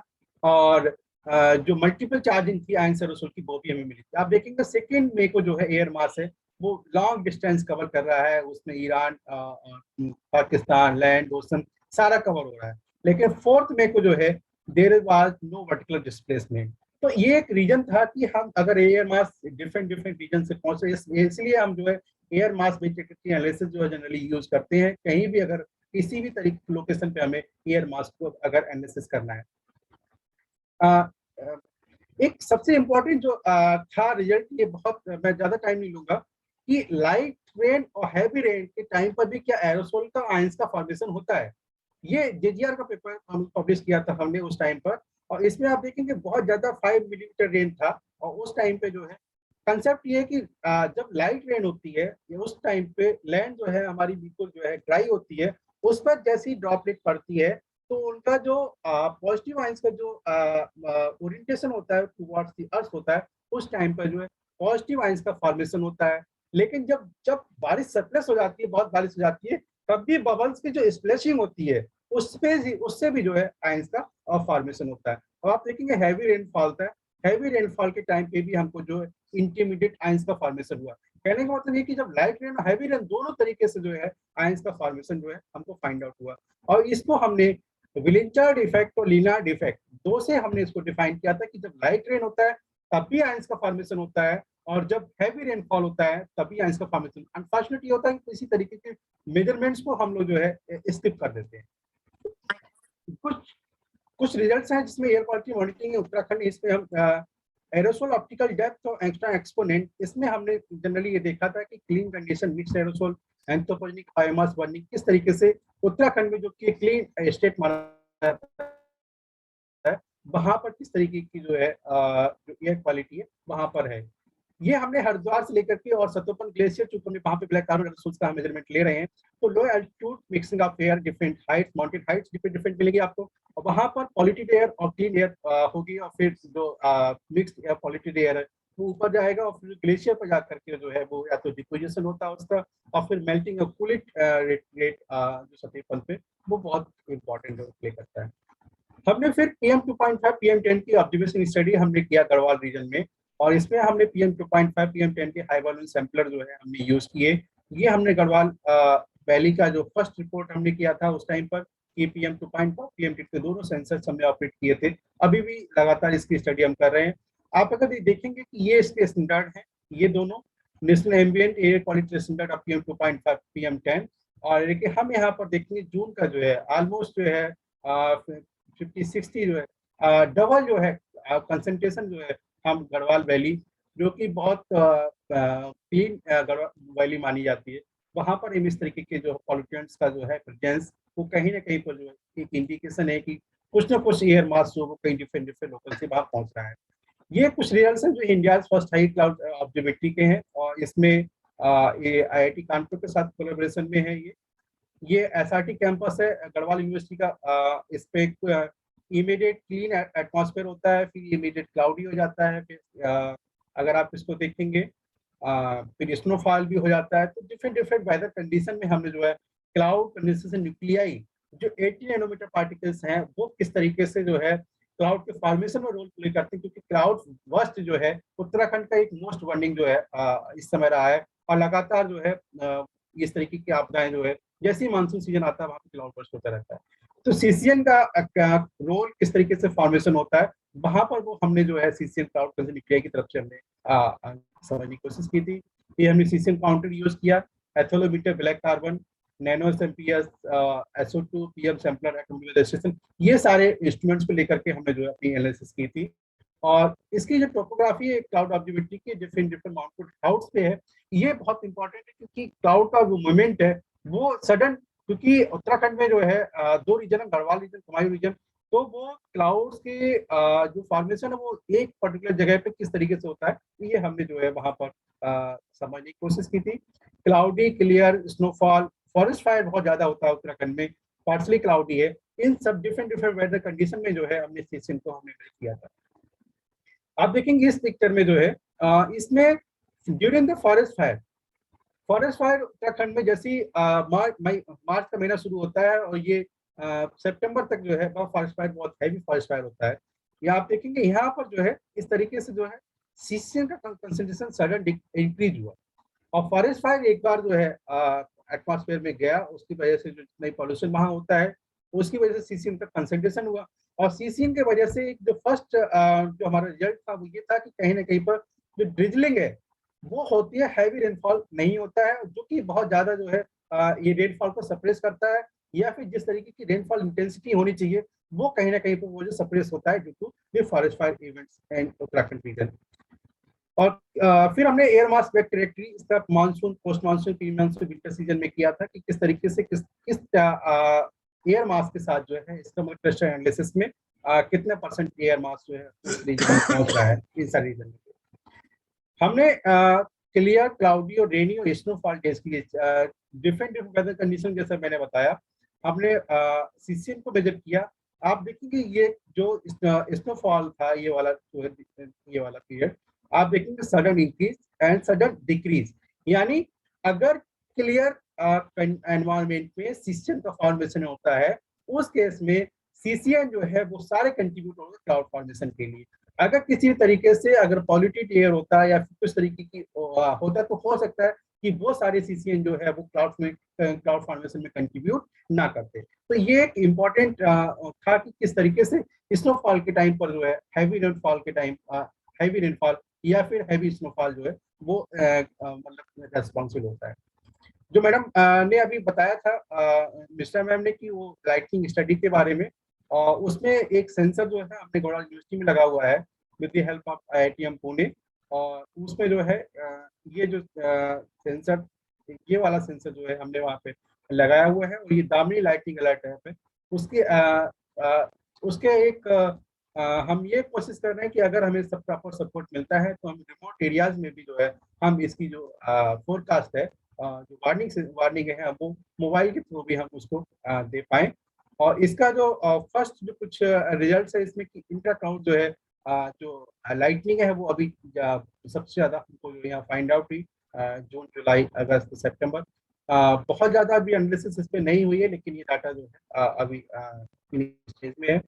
और जो मल्टीपल चार्जिंग थी आयन एरोसोल की वो भी हमें मिली थी। आप देखेंगे सेकंड में को जो है एयर मास है वो लॉन्ग डिस्टेंस कवर कर रहा है, उसमें ईरान, पाकिस्तान, लैंड, ओशन सारा कवर हो रहा है, लेकिन फोर्थ में को जो है there was no vertical displacement. तो ये एक रीजन था कि हम अगर air mass different different region से पहुंच रहे, इसलिए हम जो है एयर मास बेस्ड एनालिसिस जो है जनरली यूज करते हैं कहीं भी अगर किसी भी तरीके की लोकेशन पे हमें एयर मास को अगर एनालिसिस करना है। एक सबसे इम्पोर्टेंट जो था रिजल्ट, ये बहुत मैं ज्यादा टाइम नहीं लूंगा, कि लाइट रेन और हैवी रेन के टाइम पर भी क्या एरोसोल का आयंस का फॉर्मेशन होता है। ये जेजीआर का पेपर हम पब्लिश किया था हमने उस टाइम पर, और इसमें आप देखेंगे बहुत ज्यादा 5 मिलीमीटर रेन था, और उस टाइम पे जो है कंसेप्ट ये है कि जब लाइट रेन होती है उस टाइम पे लैंड जो है हमारी बिल्कुल जो है ड्राई होती है, उस पर जैसी ड्रॉपलेट पड़ती है तो उनका जो पॉजिटिव आयंस का जो ओरिएंटेशन होता है टुवर्ड्स द अर्थ होता है, उस टाइम पर जो है पॉजिटिव आयंस का फॉर्मेशन होता है। लेकिन जब जब बारिश सरप्लस हो जाती है, बहुत बारिश हो जाती है, तब भी बबल्स की जो स्प्लैशिंग होती है उससे भी जो है आयंस का फॉर्मेशन होता है। और आप देखेंगे हैवी रेनफॉल था, हैवी रेनफॉल के टाइम पे भी हमको जो है इंटरमीडिएट आयंस का फॉर्मेशन हुआ। कहने का मतलब ये कि जब लाइट रेन और हैवी रेन दोनों तरीके से जो है आयंस का फॉर्मेशन जो है हमको फाइंड आउट हुआ, और इसको हमने विलिंचार्ड इफेक्ट और लीनार्ड इफेक्ट दो से हमने इसको डिफाइन किया था कि जब लाइट रेन होता है तब भी आयंस का फॉर्मेशन होता है, और जब हैवी रेनफॉल होता है तभी आयंस का फॉर्मेशन। अनफॉर्चुनेटली होता है कि इसी तरीके के मेजरमेंट्स को हम लोग जो है स्किप कर देते हैं। कुछ कुछ रिजल्ट्स हैं जिसमें एयर क्वालिटी मॉनिटरिंग उत्तराखंड, इसमें हम एरोसोल ऑप्टिकल डेप्थ और एक्स्ट्रा एक्सपोनेंट, इसमें हमने जनरली ये देखा था कि clean condition mix aerosol anthropogenic biomass burning किस तरीके से उत्तराखंड में जो कि क्लीन स्टेट माना जाता है वहां पर किस तरीके की जो है जो एयर क्वालिटी है वहां पर है। ये हमने हरिद्वार से लेकर के और सतोपन ग्लेशियर चूंकि हमने वहां पे ब्लैक कार्बन एरोसोल्स का मेजरमेंट ले रहे हैं, तो लो altitude mixing of air different Heights, mountain Heights different different मिलेगी आपको, और वहां पर पॉल्यूटेड एयर और क्लीन एयर होगी, और फिर जो मिक्स्ड एयर पॉल्यूटेड एयर है वो ऊपर जाएगा, और फिर ग्लेशियर पर जाकर के जो है वो या तो डिपोजिशन होता है उसका, और फिर मेल्टिंग ऑफ कूलेट रेट जो सतहपन पे वो बहुत इंपॉर्टेंट रोल प्ले करता है। हमने फिर PM 2.5 PM10 की ऑब्जर्वेशन स्टडी हमने किया गढ़वाल रीजन में, और इसमें हमने PM 2.5 PM10 के हाई वॉल्यूम सैंपलर जो है हमने यूज किए। ये हमने गढ़वाल वैली का जो फर्स्ट रिपोर्ट हमने किया था उस टाइम पर कि PM 2.5 PM10 के दोनों सेंसर्स हमने ऑपरेट किए थे, अभी भी लगातार इसकी स्टडी हम कर रहे हैं। आप अगर देखेंगे कि ये इसके स्टैंडर्ड हैं, ये दोनों national ambient air quality standard of PM 2.5 PM10, और देखिए हम यहाँ पर देखेंगे जून का जो है ऑलमोस्ट जो है 50-60 जो है डबल जो है कंसंट्रेशन जो है हम गढ़वाल वैली, जो कि बहुत क्लीन गढ़वाल वैली मानी जाती है, वहां पर इस तरीके के जो पॉल्यूटेंट्स का जो है प्रेजेंस वो कहीं ना कहीं पर जो है एक इंडिकेशन है कि कुछ ना कुछ एयर मास जो कहीं डिफरेंट डिफरेंट लोकल से वहां पहुंच रहा है। ये कुछ रिजल्ट्स हैं जो India first high cloud observatory के हैं, और इसमें ये IIT कानपुर के साथ कोलैबोरेशन में है। ये SRT कैंपस है गढ़वाल यूनिवर्सिटी का, इस पे इमीडिएट क्लीन एटमॉस्फेयर होता है, फिर इमीडिएट क्लाउडी हो जाता है, फिर अगर आप इसको देखेंगे फिर स्नोफॉल भी हो जाता है। तो डिफरेंट डिफरेंट वेदर कंडीशन में हमने जो है क्लाउड कंडेंसेशन न्यूक्लियाई जो 80 नैनोमीटर पार्टिकल्स हैं वो किस तरीके से जो है क्लाउड के फॉर्मेशन में रोल प्ले करते हैं, क्योंकि क्लाउड वर्स्ट जो है उत्तराखंड का एक मोस्ट वार्निंग जो है इस समय रहा है, और लगातार जो है इस तरीके की आपदाएं जो है जैसे ही मानसून सीजन आता है वहां पे क्लाउड बर्स्ट होता रहता है। तो सीसीएन का रोल किस तरीके से फॉर्मेशन होता है वहां पर वो हमने जो है सीसीएन क्लाउड कंसेंट्रेशन की तरफ से हमने समझने की कोशिश की थी। ये हमने सीसीएन काउंटर यूज किया, aethalometer, black carbon, nano SMPS, SO2, PM sampler, registration, ये सारे इंस्ट्रूमेंट्स को लेकर के हमने जो है अपनी एनालिसिस की थी। और इसकी जो टोपोग्राफी है क्लाउड ऑब्जर्वेटरी की डिफरेंट डिफरेंट माउंटेन क्लाउड्स पे है, ये बहुत इंपॉर्टेंट है क्योंकि क्लाउड का जो मूवमेंट है वो सडन क्योंकि उत्तराखंड में जो है दो रीजन है, गढ़वाल रीजन, कुमायूं रीजन। तो वो क्लाउड्स के जो फॉर्मेशन है वो एक पर्टिकुलर जगह पे किस तरीके से होता है, ये हमने जो है वहां पर समझने की कोशिश की थी। Cloudy, clear, snowfall, forest fire बहुत ज्यादा होता है उत्तराखंड में, पार्सली क्लाउडी है। इन सब डिफरेंट डिफरेंट वेदर कंडीशन में जो है हमने सीजन को हमने मेजर किया था। आप देखेंगे इस पिक्चर में जो है इसमें during the forest fire Uttarakhand में जैसी मार्च का महीना शुरू होता है और ये सितंबर तक जो है वह फॉरेस्ट फायर बहुत हैवी फॉरेस्ट फायर होता है। या आप देखेंगे यहाँ पर जो है इस तरीके से जो है सीसीएन का कंसंट्रेशन सडन इंक्रीज हुआ और फॉरेस्ट फायर एक बार जो है एटमॉस्फेयर में गया, उसकी वजह से जो नई पॉल्यूशन वहां होता है उसकी वजह से सीसीएन का कंसंट्रेशन हुआ। और सीसीएन की वजह से एक जो फर्स्ट जो हमारा रिजल्ट था वो ये था कि कहीं ना कहीं पर जो ड्रिजलिंग है वो होती है, हैवी रेनफॉल नहीं होता है, जो कि बहुत ज्यादा जो है ये रेनफॉल को सप्रेस करता है, या फिर जिस तरीके की रेनफॉल इंटेंसिटी होनी चाहिए वो कहीं ना कहीं पर वो जो सप्रेस होता है due to the forest fire events in Uttarakhand region. और फिर हमने एयर मास वेक्टर इसका monsoon, post monsoon, pre monsoon, winter season में किया था कि किस तरीके से किस एयर मास के साथ जो है इसका मतलब क्लस्टर एनालिसिस में कितने परसेंट एयर मास जो है उस रीजन में पहुंच रहा है इन सारे रीजन में। हमने क्लियर, क्लाउडी और रेनी और स्नोफॉल टेस्ट किए डिफरेंट डिफरेंट वेदर कंडीशन, जैसा मैंने बताया। हमने सीसीएन को मेजर किया। आप देखेंगे ये जो स्नोफॉल था ये वाला पीरियड, आप देखेंगे sudden increase and sudden decrease, यानी अगर क्लियर एनवायरनमेंट में सीसीएन का फॉर्मेशन होता है उस केस में सीसीएन जो है वो सारे कंट्रीब्यूट होंगे क्लाउड फॉर्मेशन के लिए। अगर किसी तरीके से अगर पॉल्यूटेड एयर होता है या फिर कुछ तरीके की होता तो हो सकता है कि वो सारे सीसीएन जो है वो क्लाउड फॉर्मेशन में कंट्रीब्यूट ना करते। तो ये एक इम्पॉर्टेंट था कि किस तरीके से स्नोफॉल के टाइम पर जो है हैवी रेनफॉल या फिर हैवी स्नोफॉल जो है वो मतलब रेस्पॉन्सिबल होता है। जो मैडम ने अभी बताया था मिश्रा मैम ने कि वो लाइटनिंग स्टडी के बारे में, और उसमें एक सेंसर जो है हमने गढ़वाल यूनिवर्सिटी में लगा हुआ है with the help of IITM Pune. और उसमें जो है ये जो सेंसर, ये वाला सेंसर जो है हमने वहाँ पे लगाया हुआ है और ये दामिनी लाइटिंग अलर्ट है उसके उसके एक हम ये कोशिश कर रहे हैं कि अगर हमें सब प्रॉपर सपोर्ट मिलता है तो हम रिमोट एरियाज में भी जो है हम इसकी जो फोरकास्ट है, जो वार्निंग है, वो मोबाइल के थ्रू भी हम उसको दे पाए। और इसका जो फर्स्ट जो कुछ रिजल्ट है इसमें कि इंटर काउंट जो है जो लाइटनिंग है वो अभी सबसे ज्यादा हमको यहाँ फाइंड आउट हुई जून, जुलाई, अगस्त, सितंबर। बहुत ज्यादा अभी एनालिसिस इस पे नहीं हुई है, लेकिन ये डाटा जो है अभी स्टेज में है।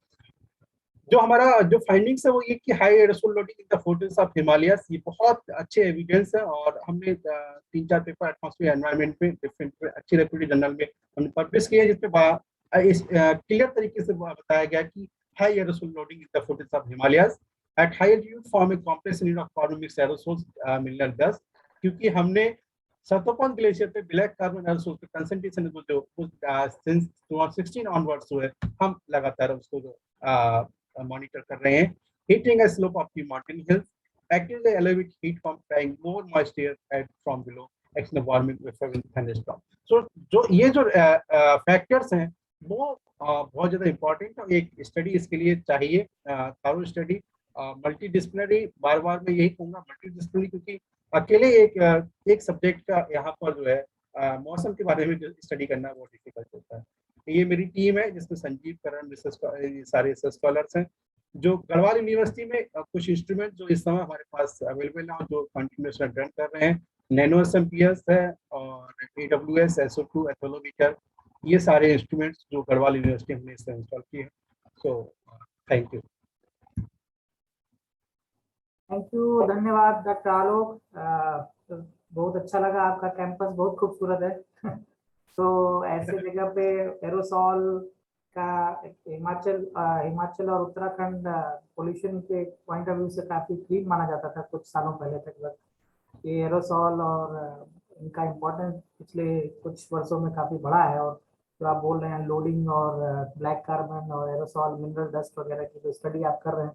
जो हमारा जो फाइंडिंग्स है वो ये कि high aerosol loading in the forts of Himalayas, ये बहुत अच्छे एविडेंस है और हमने 3-4 पेपर एटमॉस्फेयर एनवायरनमेंट में डिफरेंट अच्छी रेप्यूटेड जर्नल में हमने पब्लिश किए जिसमें इस क्लियर तरीके से बताया गया कि high aerosol loading in the forts of Himalayas at high altitude form a complex unit of carbon mix aerosols mineral dust, क्योंकि हमने सतोपन ग्लेशियर पे ब्लैक कार्बन एरोसोल के कंसंट्रेशन जो सिंस 2016 ऑनवर्ड्स जो है हम लगातार उसको जो मॉनिटर कर रहे हैं। Heating a slope of the mountain hills actively elevate heat from drying more moist air from below external warming with thunderstorm। So जो ये जो फैक्टर्स हैं वो बहुत ज्यादा इंपॉर्टेंट है। एक स्टडी इसके लिए चाहिए, थॉरो स्टडी, मल्टी डिसिप्लिनरी। बार बार मैं यही कहूँगा मल्टी डिसिप्लिनरी, क्योंकि अकेले एक सब्जेक्ट का यहाँ पर जो है मौसम के बारे में स्टडी करना बहुत डिफिकल्ट होता है। ये मेरी टीम है जिसमें संजीव, करण, सारे रिसर्च स्कॉलर्स हैं। जो गढ़वाल यूनिवर्सिटी में कुछ इंस्ट्रूमेंट जो इस समय हमारे पास अवेलेबल है और जो कंटिन्यूस रन कर रहे हैं, नैनो एसएमपीएस है और AWS SO2 एथोलोमीटर, ये सारे इंस्ट्रूमेंट्स जो गढ़वाल यूनिवर्सिटी हमने इसमें इंस्टॉल किए हैं। So thank you. Thank you, धन्यवाद डॉक्टर आलोक। बहुत अच्छा लगा, आपका कैंपस बहुत खूबसूरत है। तो ऐसे जगह पे एरोसॉल का हिमाचल और उत्तराखंड पोल्यूशन के पॉइंट ऑफ व्यू से काफी क्लीन माना जाता था कुछ सालों पहले तक। ये एरोसॉल और इनका इम्पोर्टेंस पिछले कुछ वर्षों में काफी बढ़ा है। और जो आप बोल रहे हैं लोडिंग और ब्लैक कार्बन और एरोसॉल मिनरल डस्ट वगैरह की जो स्टडी आप कर रहे हैं,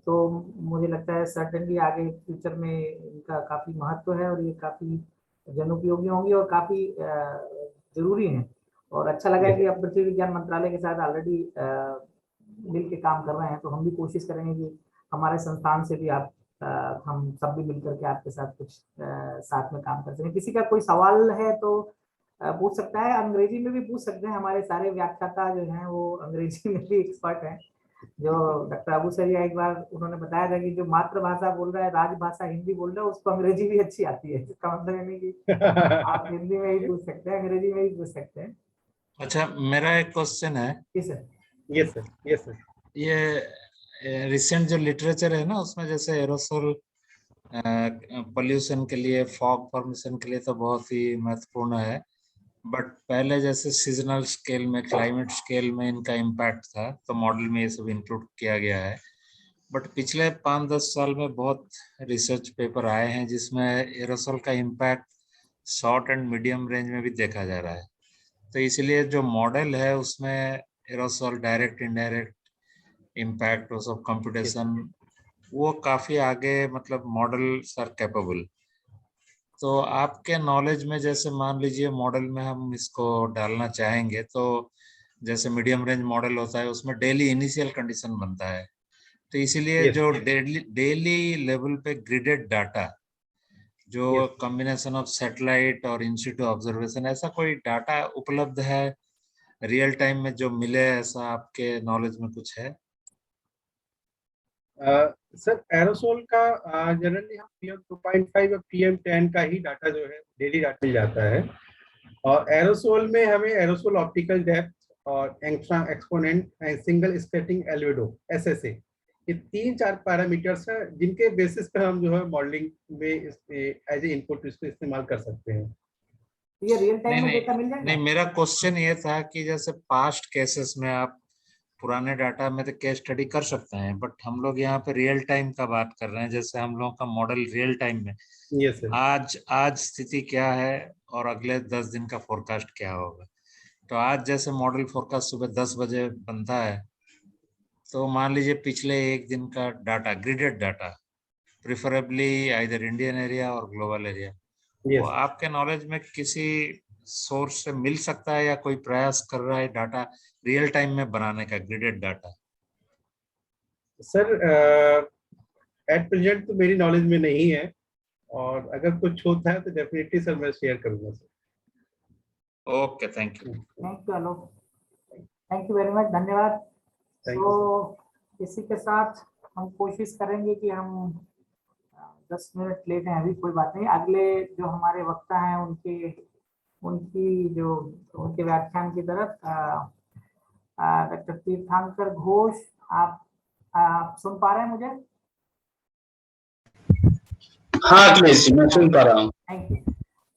तो मुझे लगता है सर्टेनली आगे फ्यूचर में इनका काफ़ी महत्व है और ये काफ़ी जनोपयोगी होंगी और काफ़ी ज़रूरी हैं। और अच्छा लगा कि आप पृथ्वी विज्ञान मंत्रालय के साथ ऑलरेडी मिल के काम कर रहे हैं, तो हम भी कोशिश करेंगे कि हमारे संस्थान से भी आप हम सब भी मिलकर के आपके साथ कुछ साथ में काम कर सकें। किसी का कोई सवाल है तो पूछ सकता है, अंग्रेजी में भी पूछ सकते हैं। हमारे सारे व्याख्याता जो हैं वो अंग्रेजी में भी एक्सपर्ट हैं। जो डॉक्टर अबू सरिया एक बार उन्होंने बताया था कि जो मातृभाषा बोल रहा है, राजभाषा हिंदी बोल रहा है, उसको अंग्रेजी भी अच्छी आती है। इसका मतलब है नहीं कि आप हिंदी में ही पूछ सकते हैं, अंग्रेजी में ही पूछ सकते हैं। अच्छा, मेरा एक क्वेश्चन है। जी sir. Yes sir, yes sir. ये रिसेंट जो लिटरेचर है ना, उसमें जैसे एरोसोल पोल्यूशन के लिए, फॉग फॉर्मेशन के लिए तो बहुत ही महत्वपूर्ण है, बट पहले जैसे सीजनल स्केल में, क्लाइमेट स्केल में इनका इम्पैक्ट था, तो मॉडल में ये सब इंक्लूड किया गया है। बट पिछले 5-10 साल में बहुत रिसर्च पेपर आए हैं जिसमें एरोसोल का impact short and medium range में भी देखा जा रहा है। तो इसलिए जो मॉडल है उसमें एरोसोल डायरेक्ट इनडायरेक्ट इम्पैक्ट, वो सब कंप्यूटेशन, वो काफी आगे, मतलब मॉडल्स आर कैपेबल। तो आपके नॉलेज में जैसे मान लीजिए मॉडल में हम इसको डालना चाहेंगे, तो जैसे मीडियम रेंज मॉडल होता है उसमें डेली इनिशियल कंडीशन बनता है, तो इसीलिए जो डेली लेवल पे ग्रिडेड डाटा, जो कॉम्बिनेशन ऑफ सैटेलाइट और इन सिटू ऑब्जर्वेशन, ऐसा कोई डाटा उपलब्ध है रियल टाइम में जो मिले, ऐसा आपके नॉलेज में कुछ है? सर एरोसोल का जनरली हम PM 2.5 या PM10 का ही डाटा जो है डेली डाटा मिल जाता है। और एरोसोल में हमें एरोसोल ऑप्टिकल डेप्थ और angstrom exponent and single scattering albedo SSA, ये 3-4 पैरामीटर्स हैं जिनके बेसिस पे हम जो है मॉडलिंग में एज ए इनपुट इसको इस्तेमाल कर सकते हैं। ये रियल टाइम में डेटा मिल जाएगा? नहीं, मेरा क्वेश्चन ये था कि जैसे पास्ट केसेस में आप पुराने डाटा में तो केस स्टडी कर सकते हैं, बट हम लोग यहाँ पे रियल टाइम का बात कर रहे हैं। जैसे हम लोगों का मॉडल रियल टाइम में यस सर। आज स्थिति क्या है और अगले 10 दिन का फोरकास्ट क्या होगा। तो आज जैसे मॉडल फोरकास्ट सुबह 10 बजे बनता है, तो मान लीजिए पिछले एक दिन का data, gridded data, preferably either Indian area और ग्लोबल एरिया, वो आपके नॉलेज में किसी सोर्स से मिल सकता है या कोई प्रयास कर रहा है डाटा रियल टाइम में बनाने का, ग्रिडेड डाटा? सर एट प्रेजेंट तो मेरी नॉलेज में नहीं है, और अगर कुछ होता है तो डेफिनेटली सर मैं शेयर करूंगा sir. Okay, thank you. Thank you Alok, thank you very much, धन्यवाद। तो इसी के साथ हम कोशिश करेंगे कि हम 10 मिनट लेट हैं अभी, कोई बात नहीं। अगले जो हमारे वक्ता हैं उनके व्याख्यान की तरफ डॉक्टर तीर्थंकर घोष, आप सुन पा रहे हैं मुझे? हाँ अखिलेश जी, मैं सुन पा रहा हूँ। Thank you.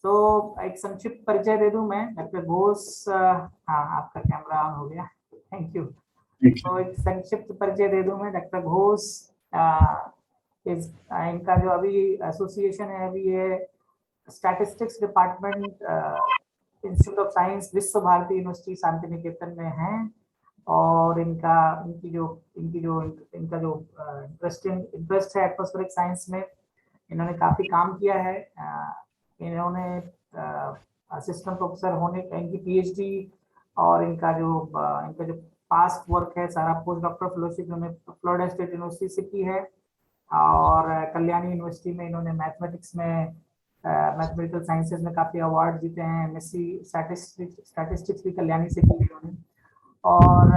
तो एक संक्षिप्त परिचय दे दूं मैं, डॉक्टर घोष। हाँ, आपका कैमरा ऑन हो गया, थैंक यू। तो एक संक्षिप्त परिचय दे दूं मैं, डॉक्टर घोष इनका जो अभी एसोसिएशन है, अभी ये statistics department institute of science विश्व भारती यूनिवर्सिटी शांति निकेतन में है। और इनका जो इंटरेस्ट है एटमॉस्फेरिक साइंस में, इन्होंने काफी काम किया है। इन्होंने असिस्टेंट प्रोफेसर होने का, इनकी PhD और इनका जो पास्ट वर्क है सारा पोस्ट डॉक्टर फेलोशिप इन्होंने फ्लोरिडा स्टेट यूनिवर्सिटी से की है। और कल्याणी यूनिवर्सिटी में इन्होंने मैथमेटिक्स में, मैथमेटिकल साइंसेज में काफी अवार्ड जीते हैं। MSc स्टैटिस्टिक्स भी कल्याणी से की इन्होंने। और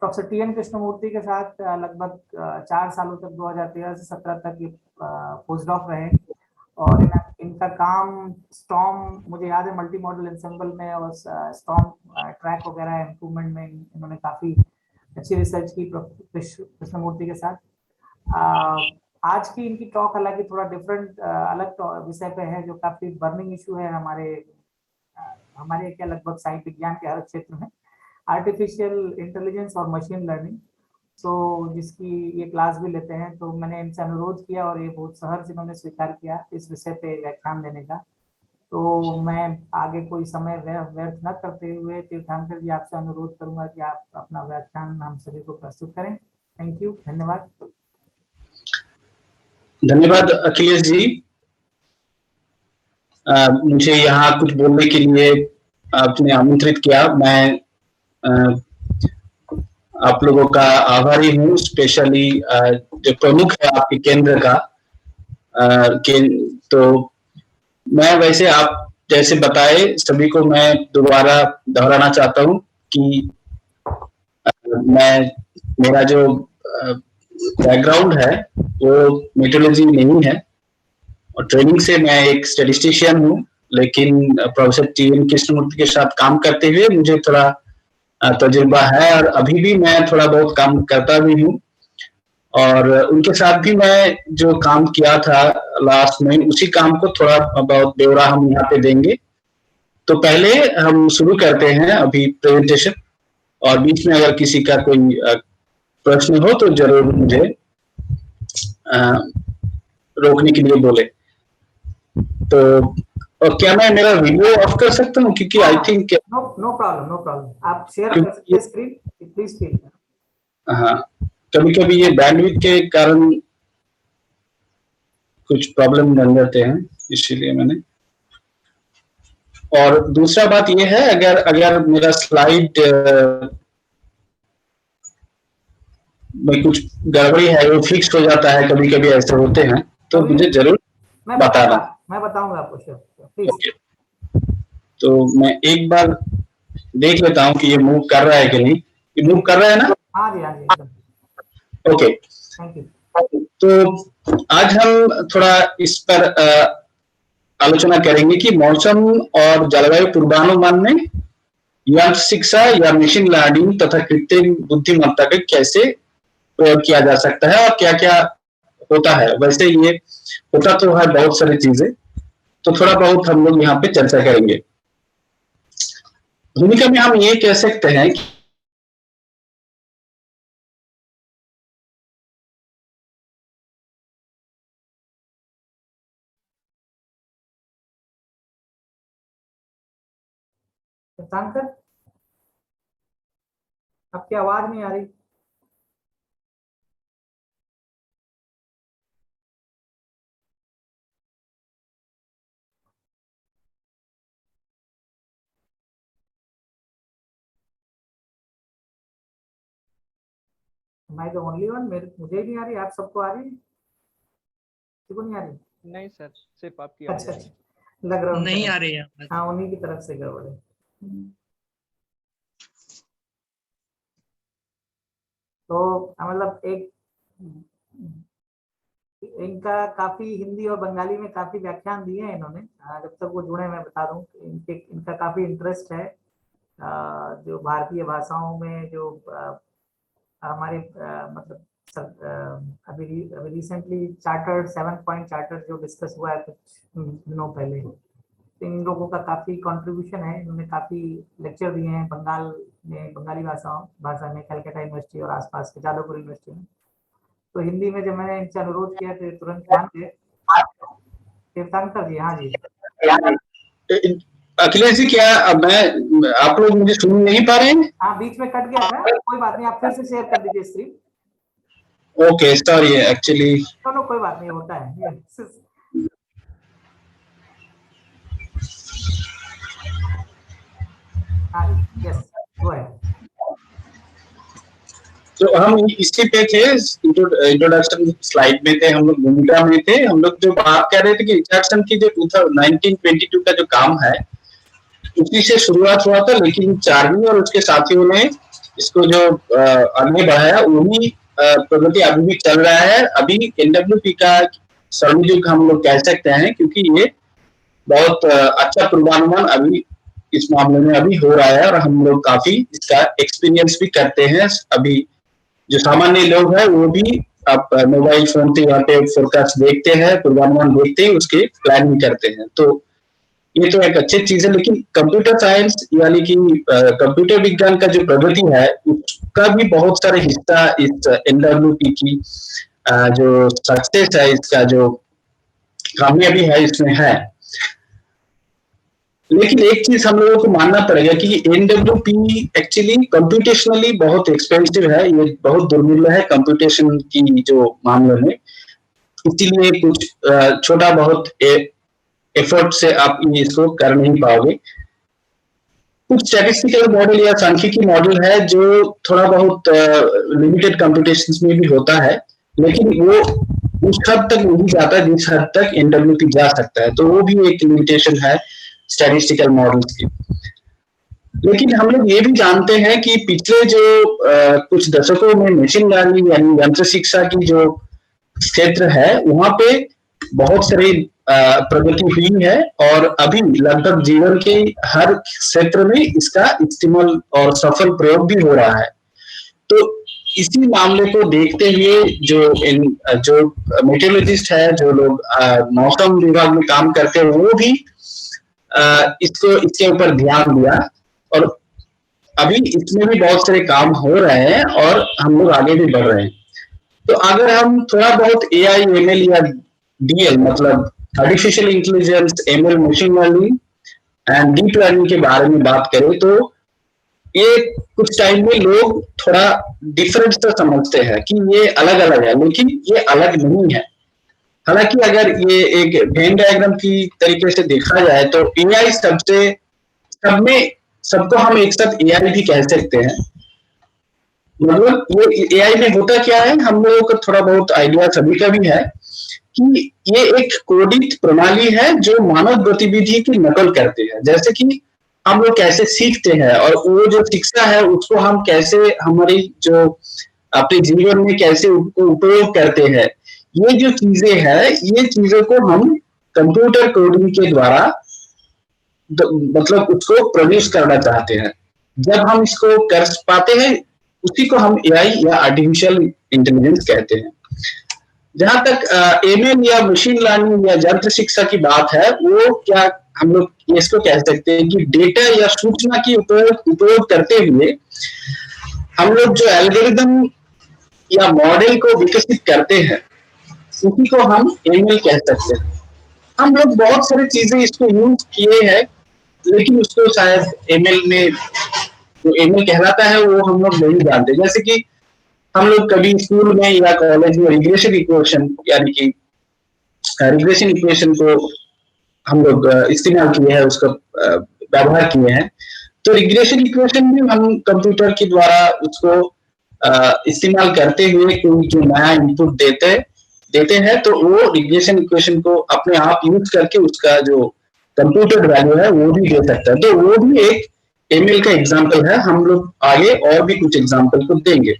प्रोफेसर TN कृष्णमूर्ति के साथ लगभग 4 सालों तक 2013 से 17 तक ये पोस्ट डॉक रहे। और इनका काम स्टॉर्म, मुझे याद है मल्टी मॉडल एंसेंबल में और स्टॉर्म ट्रैक वगैरह इम्प्रूवमेंट में इन्होंने काफी अच्छी रिसर्च की कृष्णमूर्ति के साथ। आज की इनकी टॉक हालांकि थोड़ा डिफरेंट, अलग विषय पे है, जो काफी बर्निंग इशू है हमारे क्या लगभग साहित्य विज्ञान के हर क्षेत्र में, आर्टिफिशियल इंटेलिजेंस और मशीन लर्निंग। तो जिसकी ये क्लास भी लेते हैं, तो मैंने इनसे अनुरोध किया और ये बहुत सहर्ष इन्होंने स्वीकार किया इस विषय पे व्याख्यान देने का। तो मैं आगे कोई समय व्यर्थ न करते हुए तीर्थंकर जी आपसे अनुरोध करूंगा कि आप अपना व्याख्यान हम सभी को प्रस्तुत करें। थैंक यू, धन्यवाद। धन्यवाद अखिलेश जी, मुझे यहाँ कुछ बोलने के लिए आपने आमंत्रित किया। मैं आप लोगों का आभारी हूँ, स्पेशली जो प्रमुख है आपके केंद्र का। तो मैं वैसे आप जैसे बताए सभी को मैं दोबारा दोहराना चाहता हूँ कि मैं मेरा जो बैकग्राउंड है वो मेट्रोलॉजी नहीं है और ट्रेनिंग से मैं एक स्टैटिस्टिशियन हूँ, लेकिन प्रोफेसर टी.एन. कृष्णमूर्ति के साथ काम करते हुए मुझे थोड़ा तजुर्बा है और अभी भी मैं थोड़ा बहुत काम करता भी हूँ। और उनके साथ भी मैं जो काम किया था लास्ट में, उसी काम को थोड़ा बहुत ब्यौरा हम यहाँ पे देंगे। तो पहले हम शुरू करते हैं अभी प्रेजेंटेशन, और बीच में अगर किसी का कोई प्रश्न हो तो जरूर मुझे रोकने के लिए बोले। तो और क्या मैं मेरा वीडियो ऑफ कर सकता हूँ, क्योंकि आई थिंक नो प्रॉब्लम, आप शेयर कर सकते हैं स्क्रीन, प्लीज फील। हाँ, कभी कभी ये बैंडविड्थ के कारण कुछ प्रॉब्लम बन जाते हैं, इसीलिए मैंने। और दूसरा बात ये है, अगर मेरा स्लाइड में कुछ गड़बड़ी है, वो फिक्स हो जाता है, कभी कभी ऐसे होते हैं, तो मुझे जरूर बताना। मैं बताऊंगा आपको, प्लीज। तो मैं एक बार देख लेता हूँ कि ये मूव कर रहा है कि नहीं। ये मूव कर रहा है ना? हाँ जी, हाँ जी। Okay, thank you. तो आज हम थोड़ा इस पर आलोचना करेंगे कि मौसम और जलवायु पूर्वानुमान में यंत्र शिक्षा या मशीन लर्निंग तथा कृत्रिम बुद्धिमत्ता का कैसे प्रयोग किया जा सकता है और क्या क्या होता है। वैसे ये होता तो है बहुत सारी चीजें, तो थोड़ा बहुत हम लोग यहाँ पे चर्चा करेंगे। भूमिका में हम ये कह सकते हैं कि शशांकर, आपकी आवाज नहीं आ रही। मैं तो ओनली वन, मुझे ही नहीं आ रही, आप सबको आ रही है? किसको नहीं आ रही? नहीं सर, सिर्फ आपकी अच्छा, लग रहा है नहीं आ रही है। हाँ, उन्हीं की तरफ से गड़बड़ है। तो मतलब एक इनका काफी हिंदी और बंगाली में काफी व्याख्यान दिए हैं इन्होंने। जब तक वो जुड़े मैं बता दूं, इनका काफी इंटरेस्ट है जो भारतीय भाषाओं में, जो हमारे मतलब अभी रिसेंटली चार्टर्ड 7 पॉइंट चार्टर जो डिस्कस हुआ है कुछ दिनों पहले, तो इन लोगों का काफी कंट्रीब्यूशन है। इन्होंने काफी लेक्चर दिए हैं बंगाली भाषा में कलकत्ता यूनिवर्सिटी और आसपास के जादवपुर यूनिवर्सिटी में। तो हिंदी में जब मैंने इनसे अनुरोध किया तो तुरंत ध्यान दे। तीर्थंकर जी, हाँ जी। अखिलेश जी, क्या आप लोग मुझे सुन नहीं पा रहे हैं? हाँ, बीच में कट गया था, कोई बात नहीं, आप फिर से शेयर कर दीजिए स्क्रीन। ओके, सॉरी, एक्चुअली चलो कोई बात नहीं, होता है। हाँ जी, यस, गो अहेड। तो हम इसी पे थे, इंट्रोडक्शन स्लाइड में थे, हम लोग भूमिका में थे। हम लोग जो बात कर रहे थे कि इंट्रोडक्शन की जो 1922 का जो काम है उसी से शुरुआत हुआ था, लेकिन चार्ली और उसके साथियों ने इसको जो आगे बढ़ाया, वही प्रगति अभी भी चल रहा है। अभी NWP का स्वर्ण युग हम लोग कह सकते हैं, क्योंकि ये बहुत अच्छा पूर्वानुमान अभी इस मामले में अभी हो रहा है और हम लोग काफी इसका एक्सपीरियंस भी करते हैं। अभी जो सामान्य लोग हैं वो भी आप मोबाइल फोन से यहाँ पे फोरकास्ट देखते हैं, पूर्वानुमान देखते हैं, उसके प्लानिंग करते हैं। तो ये तो एक अच्छी चीज है, लेकिन कंप्यूटर साइंस यानी कि कंप्यूटर विज्ञान का जो प्रगति है उसका भी बहुत सारे हिस्सा इस NWP की जो सक्सेस है, इसका जो कामयाबी है इसमें है। लेकिन एक चीज हम लोगों को मानना पड़ेगा कि NWP एक्चुअली कंप्यूटेशनली बहुत एक्सपेंसिव है, ये बहुत दुर्मिल है कंप्यूटेशन की जो मामले में। इसीलिए कुछ छोटा बहुत एफर्ट से आप इसको कर नहीं पाओगे। कुछ स्टैटिस्टिकल मॉडल या सांख्यिकी मॉडल है जो थोड़ा बहुत लिमिटेड कंप्यूटेशंस में भी होता है, लेकिन वो उस हद तक नहीं जाता जिस हद तक NWT जा सकता है, तो वो भी एक लिमिटेशन है स्टैटिस्टिकल मॉडल्स की। लेकिन हम लोग ये भी जानते हैं कि पिछले जो कुछ दशकों में मशीन लर्निंग यानी यंत्र शिक्षा की जो क्षेत्र है वहां पे बहुत सारी प्रगति हुई है और अभी लगभग जीवन के हर क्षेत्र में इसका इस्तेमाल और सफल प्रयोग भी हो रहा है। तो इसी मामले को देखते हुए जो मेट्रोलॉजिस्ट है, जो लोग मौसम विभाग में काम करते हैं, वो भी इसके ऊपर ध्यान दिया और अभी इसमें भी बहुत सारे काम हो रहे हैं और हम लोग आगे भी बढ़ रहे हैं। तो अगर हम थोड़ा बहुत AI, ML या DL मतलब artificial intelligence, ML, machine learning and deep learning के बारे में बात करें तो ये कुछ टाइम में लोग थोड़ा डिफरेंस तो समझते हैं कि ये अलग अलग है, लेकिन ये अलग नहीं है। हालांकि अगर ये एक वेन डायग्राम की तरीके से देखा जाए तो AI सबको हम एक साथ AI भी कह सकते हैं। मतलब ये AI में होता क्या है, हम लोगों को थोड़ा बहुत आइडिया सभी का भी है कि ये एक कोडित प्रणाली है जो मानव गतिविधि की नकल करती है। जैसे कि हम लोग कैसे सीखते हैं और वो जो शिक्षा है उसको हम कैसे हमारी जो अपने जीवन में कैसे उपयोग करते हैं, ये जो चीजें हैं, ये चीजों को हम कंप्यूटर कोडिंग के द्वारा मतलब उसको प्रोड्यूस करना चाहते हैं। जब हम इसको कर पाते हैं उसी को हम AI या आर्टिफिशियल इंटेलिजेंस कहते हैं। जहां तक ML या मशीन लर्निंग या यंत्र शिक्षा की बात है, वो क्या हम लोग इसको कह सकते हैं कि डेटा या सूचना की उपयोग करते हुए हम लोग जो एल्गोरिदम या मॉडल को विकसित करते हैं उसी को हम ML कह सकते हैं। हम लोग बहुत सारी चीजें इसको यूज किए हैं, लेकिन उसको शायद ML में जो ML कहलाता है वो हम लोग नहीं जानते। जैसे कि हम लोग कभी स्कूल में या कॉलेज में रिग्रेशन इक्वेशन यानी कि रिग्रेशन इक्वेशन को हम लोग इस्तेमाल किए हैं, उसका व्यवहार किए हैं। तो रिग्रेशन इक्वेशन भी हम कंप्यूटर के द्वारा उसको इस्तेमाल करते हुए कोई जो नया इनपुट देते हैं तो वो रिग्रेशन इक्वेशन को अपने आप यूज करके उसका जो कंप्यूटर वैल्यू है वो भी दे सकता है। तो वो भी एक ML का एग्जाम्पल है। हम लोग आगे और भी कुछ एग्जाम्पल को देंगे।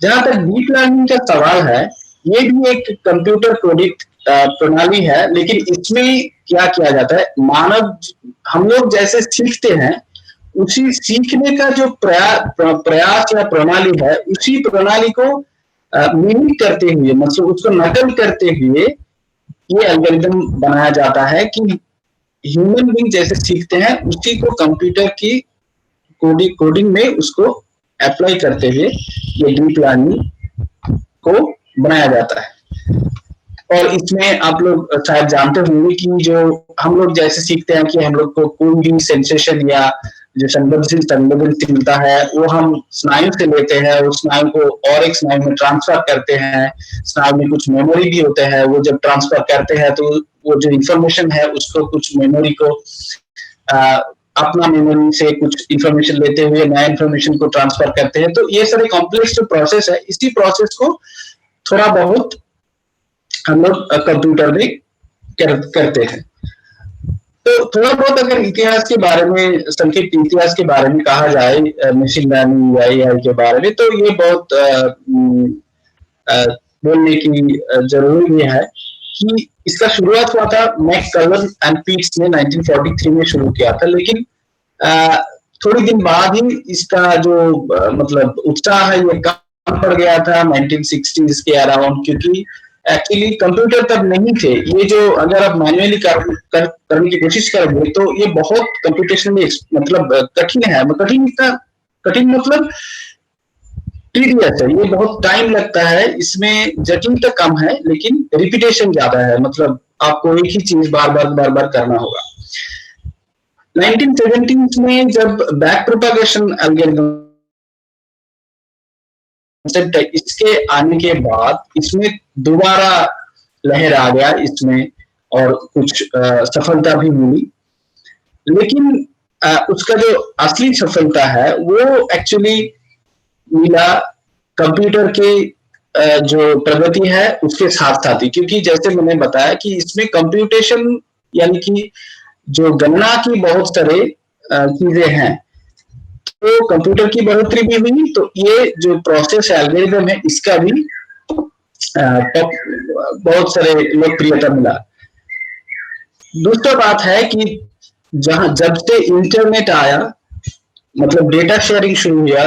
जहां तक डीप लर्निंग का सवाल है, ये भी एक कंप्यूटर कोडित प्रणाली है, लेकिन इसमें क्या किया जाता है, हम लोग जैसे सीखते हैं उसी सीखने का जो प्रयास या प्रणाली है, उसी प्रणाली को मिमिक करते हुए मतलब उसको नकल करते हुए ये एल्गोरिदम बनाया जाता है कि ह्यूमन बीइंग जैसे सीखते हैं उसी को कंप्यूटर की कोडिंग में उसको अप्लाई करते हुए ये डीप लर्निंग को बनाया जाता है। और इसमें आप लोग शायद जानते होंगे कि जो हम लोग जैसे सीखते हैं कि हम लोग को कोई भी सेंसेशन या जो संवेदनशीलता है वो हम स्नायु से लेते हैं, उस स्नायु को और एक स्नायु में ट्रांसफर करते हैं। स्नायु में कुछ मेमोरी भी होते हैं, वो जब ट्रांसफर करते हैं तो वो जो इंफॉर्मेशन है उसको कुछ मेमोरी को अपना मेमोरी से कुछ इंफॉर्मेशन लेते हुए नया इंफॉर्मेशन को ट्रांसफर करते हैं। तो ये सारे कॉम्प्लेक्स जो प्रोसेस है, इसी प्रोसेस को थोड़ा बहुत हम लोग कंप्यूटर में करते हैं। तो थोड़ा बहुत अगर इतिहास के बारे में, संक्षिप्त इतिहास के बारे में कहा जाए मशीन लर्निंग या AI के बारे में, तो ये बहुत बोलने की जरूरी है कि इसका शुरुआत हुआ था मैककलन एंड पीट्स ने 1943 में शुरू किया था, लेकिन थोड़ी दिन बाद ही इसका जो मतलब उत्साह है ये कम पड़ गया था 1960s के अराउंड, क्योंकि एक्चुअली कंप्यूटर तब नहीं थे। ये जो अगर आप मैन्युअली करने की कोशिश करोगे तो ये बहुत कंप्यूटेशनली मतलब कठिन है। कठिन मतलब टीडियस है, ये बहुत टाइम लगता है, इसमें जटिलता कम है लेकिन रिपीटेशन ज्यादा है, मतलब आपको एक ही चीज बार बार करना होगा। 1970s में जब बैक प्रोपगेशन एल्गोरिथम इसके आने के बाद इसमें दोबारा लहर आ गया इसमें और कुछ सफलता भी मिली। लेकिन उसका जो असली सफलता है वो एक्चुअली मिला कंप्यूटर के जो प्रगति है उसके साथ साथ ही, क्योंकि जैसे मैंने बताया कि इसमें कंप्यूटेशन यानी कि जो गणना की बहुत सारे चीजें हैं, तो कंप्यूटर की बढ़ोतरी भी हुई, तो ये जो प्रोसेस एल्गोरिदम है इसका भी बहुत सारे लोकप्रियता मिला। दूसरा बात है कि जब से इंटरनेट आया, मतलब डेटा शेयरिंग शुरू हुआ।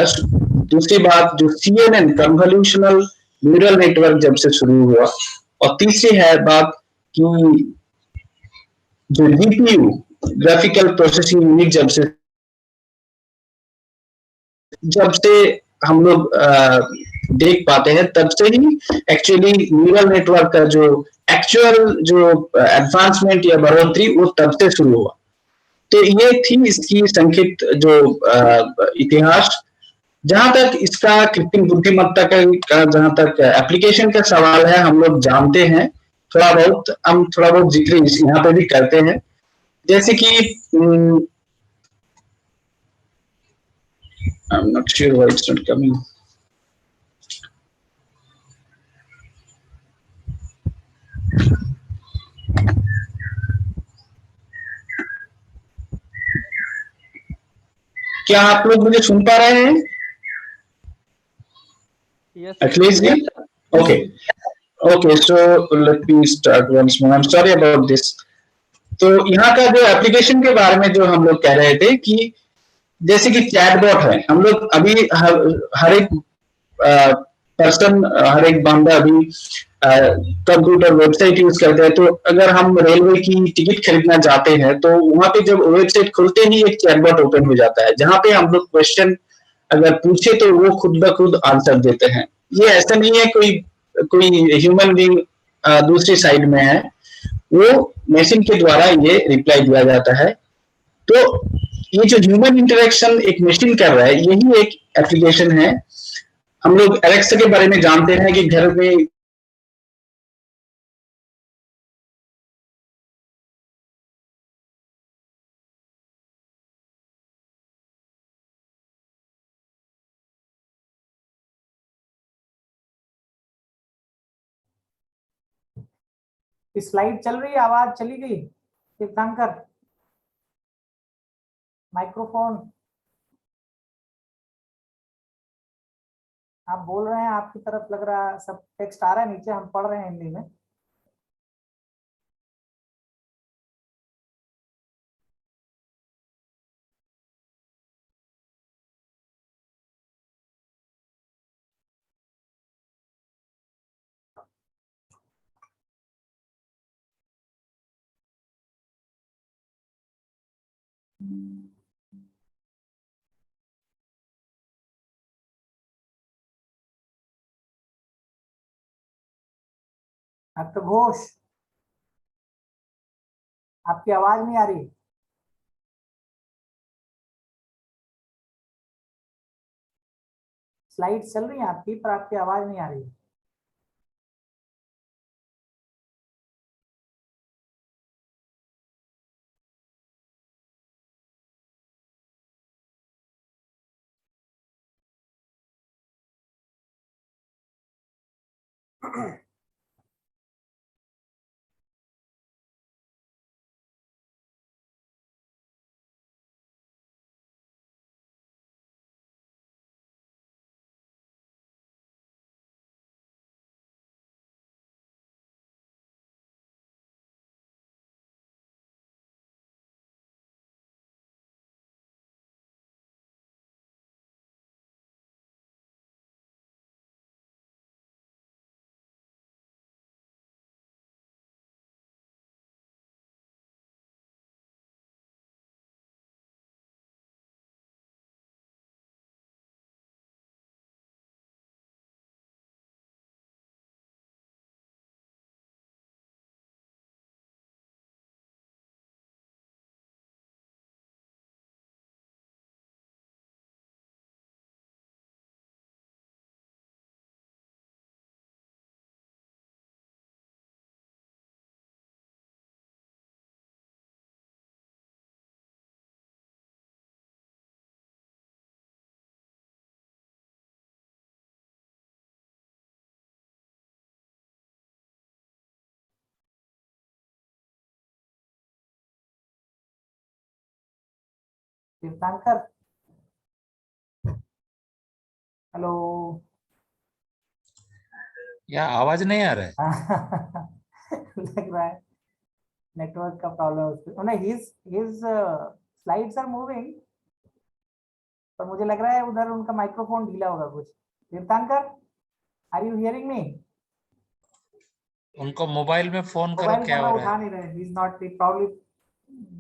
दूसरी बात जो CNN कन्वोल्यूशनल न्यूरल नेटवर्क जब से शुरू हुआ, और तीसरी है बात कि जो GPU ग्राफिकल प्रोसेसिंग यूनिट जब से हम लोग देख पाते हैं, तब से ही एक्चुअली न्यूरल नेटवर्क का जो एक्चुअल जो एडवांसमेंट या बढ़ोतरी वो तब से शुरू हुआ। तो ये थी इसकी संक्षिप्त जो इतिहास। जहां तक इसका कृत्रिम बुद्धिमत्ता का जहां तक एप्लीकेशन का सवाल है, हम लोग जानते हैं हम थोड़ा बहुत जिक्र यहाँ पे भी करते हैं, जैसे कि I'm not sure why it's not coming. क्या आप लोग मुझे सुन पा रहे हैं? Yes. Akhilesh ji? Okay. Okay, so let me start once more. I'm sorry about this. तो यहाँ का जो एप्लीकेशन के बारे में जो हम लोग कह रहे थे कि जैसे कि चैटबॉट है, हम लोग अभी हर एक पर्सन, हर एक बंदा अभी कंप्यूटर वेबसाइट यूज करते हैं। तो अगर हम रेलवे की टिकट खरीदना चाहते हैं, तो वहां पे जब वेबसाइट खुलते ही एक चैटबॉट ओपन हो जाता है, जहां पे हम लोग क्वेश्चन अगर पूछे तो वो खुद ब खुद आंसर देते हैं। ये ऐसा नहीं है कोई कोई ह्यूमन बीइंग दूसरी साइड में है, वो मशीन के द्वारा ये रिप्लाई दिया जाता है। तो ये जो ह्यूमन इंटरेक्शन एक मशीन कर रहा है, यही एक एप्लीकेशन है। हम लोग एलेक्सा के बारे में जानते हैं कि घर में स्लाइड चल रही है, आवाज चली गई तीर्थंकर? माइक्रोफोन आप बोल रहे हैं, आपकी तरफ लग रहा है सब टेक्स्ट आ रहा है नीचे, हम पढ़ रहे हैं हिंदी में। डॉक्टर घोष, आपकी आवाज नहीं आ रही। स्लाइड चल रही है आपकी, पर आपकी आवाज नहीं आ रही। तीर्थंकर, हेलो। या आवाज नहीं आ रहा है? लग रहा है नेटवर्क का प्रॉब्लम। नहीं, हिज स्लाइड्स आर मूविंग, पर मुझे लग रहा है उधर उनका माइक्रोफोन ढीला होगा कुछ। तीर्थंकर, आर यू हियरिंग मी? उनको मोबाइल में फोन करो, मोबाइल क्या फोन हो में रहा उठा है? नहीं रहे, he is not, probably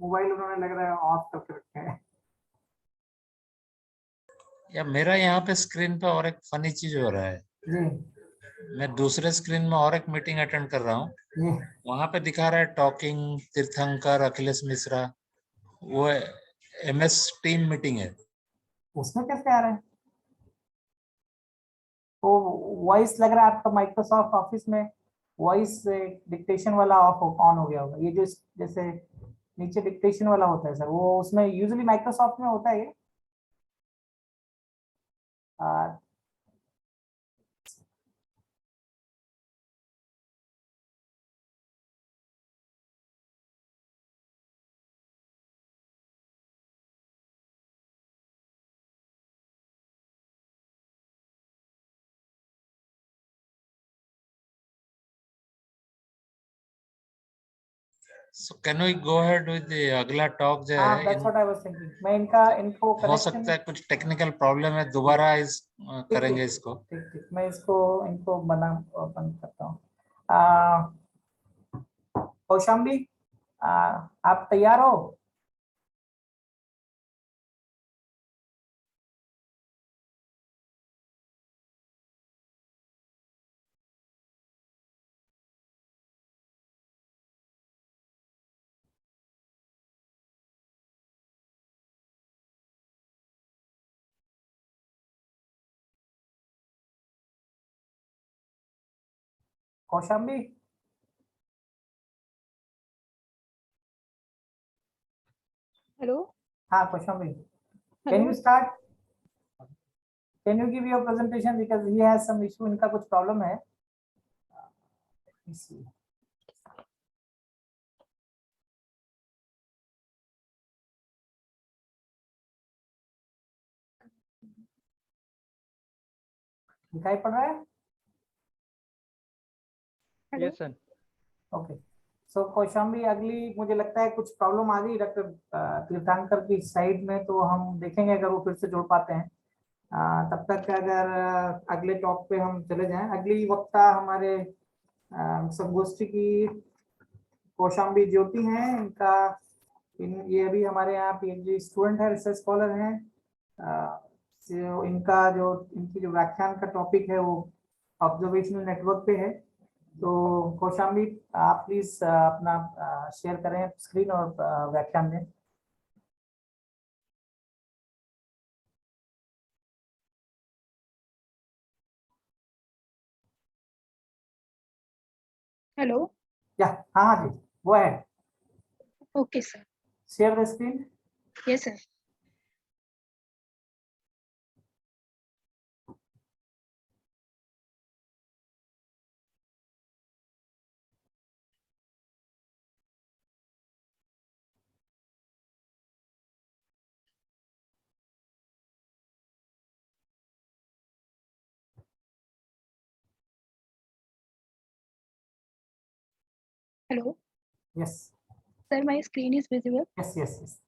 mobile उन्होंने लग रहा है ऑफ करके रखे हैं। या मेरा यहाँ पे स्क्रीन पे और एक फनी चीज हो रहा है। जी मैं दूसरे स्क्रीन में और एक मीटिंग अटेंड कर रहा हूँ, जी, वहां पे दिखा रहा है टॉकिंग तीर्थंकर अखिलेश मिश्रा, वो MS टीम मीटिंग है। उसमें कैसे आ रहा है? वो वॉइस लग रहा है आपका माइक्रोसॉफ्ट ऑफिस में वॉइस डिक्टेशन वाला ऑफ ऑन हो गया होगा। ये जो जैसे नीचे डिक्टेशन वाला होता है सर, वो उसमें यूजुअली माइक्रोसॉफ्ट में होता है ये। आ, So can we go ahead with the अगला टॉक जो हाँ, है? That's what I was thinking. मैं इनको हो कनेक्शन, सकता है कुछ टेक्निकल प्रॉब्लम है, दोबारा ठीक करेंगे ठीक इसको। ठीक ठीक, मैं इनको बंद करता हूँ। कौशाम्बी, आप तैयार हो? कौशाम्बी, हेलो हाँ Kaushambi, can hello you start? Can you give your presentation because he has some issue, इनका कुछ प्रॉब्लम है। दिखाई पड़ रहा है? Hello yes sir. Okay, so Kaushambi, अगली मुझे लगता है कुछ प्रॉब्लम आ गई डॉक्टर तीर्थंकर की साइड में, तो हम देखेंगे अगर वो फिर से जुड़ पाते हैं। तब तक अगर अगले टॉप पे हम चले जाएं। अगली वक्ता हमारे संगोष्ठी की कौशाम्बी ज्योति हैं। ये अभी हमारे यहाँ PhD स्टूडेंट है, रिसर्च स्कॉलर हैं। इनकी जो व्याख्यान का टॉपिक है वो ऑब्जर्वेशनल नेटवर्क पे है। तो कौशाम्बी, आप प्लीज अपना शेयर करें स्क्रीन और व्याख्यान दें। हेलो या हाँ हाँ जी, वो है, okay sir, share the screen. Yes sir. Hello yes sir, my screen is visible. Yes yes yes.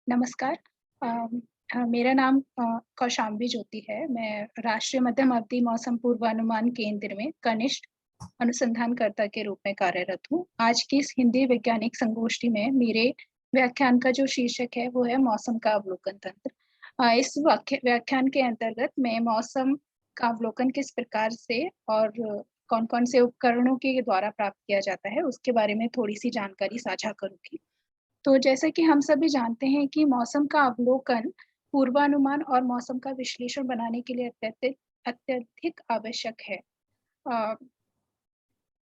नमस्कार, मेरा नाम कौशाम्बी ज्योति है। मैं राष्ट्रीय मध्यम अवधि मौसम पूर्वानुमान केंद्र में कनिष्ठ अनुसंधानकर्ता के रूप में कार्यरत हूँ। आज की इस हिंदी वैज्ञानिक संगोष्ठी में मेरे व्याख्यान का जो शीर्षक है वो है मौसम का अवलोकन तंत्र। इस व्याख्यान के अंतर्गत मैं मौसम का अवलोकन किस प्रकार से और कौन कौन से उपकरणों के द्वारा प्राप्त किया जाता है उसके बारे में थोड़ी सी जानकारी साझा करूंगी। तो जैसे कि हम सभी जानते हैं कि मौसम का अवलोकन पूर्वानुमान और मौसम का विश्लेषण बनाने के लिए अत्यधिक आवश्यक है।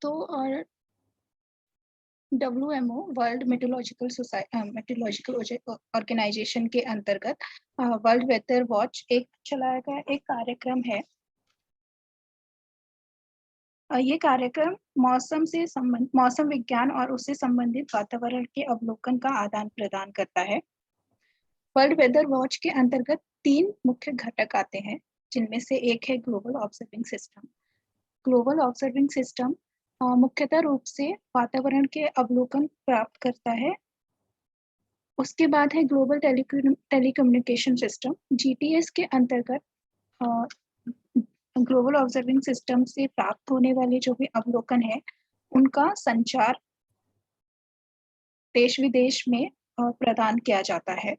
तो WMO वर्ल्ड मेट्रोलॉजिकल ऑर्गेनाइजेशन के अंतर्गत वर्ल्ड वेदर वॉच एक चलाया गया एक कार्यक्रम है ये कार्यक्रम मौसम विज्ञान और उससे संबंधित वातावरण के अवलोकन का आदान प्रदान करता है। वर्ल्ड वेदर वॉच के अंतर्गत 3 मुख्य घटक आते हैं, जिनमें से एक है global observing system. Global observing system मुख्यतः रूप से वातावरण के अवलोकन प्राप्त करता है। उसके बाद है ग्लोबल टेलीकम्युनिकेशन सिस्टम। जीटीएस के अंतर्गत ग्लोबल ऑब्जर्विंग सिस्टम से प्राप्त होने वाले जो भी अवलोकन है, उनका संचार देश विदेश में प्रदान किया जाता है।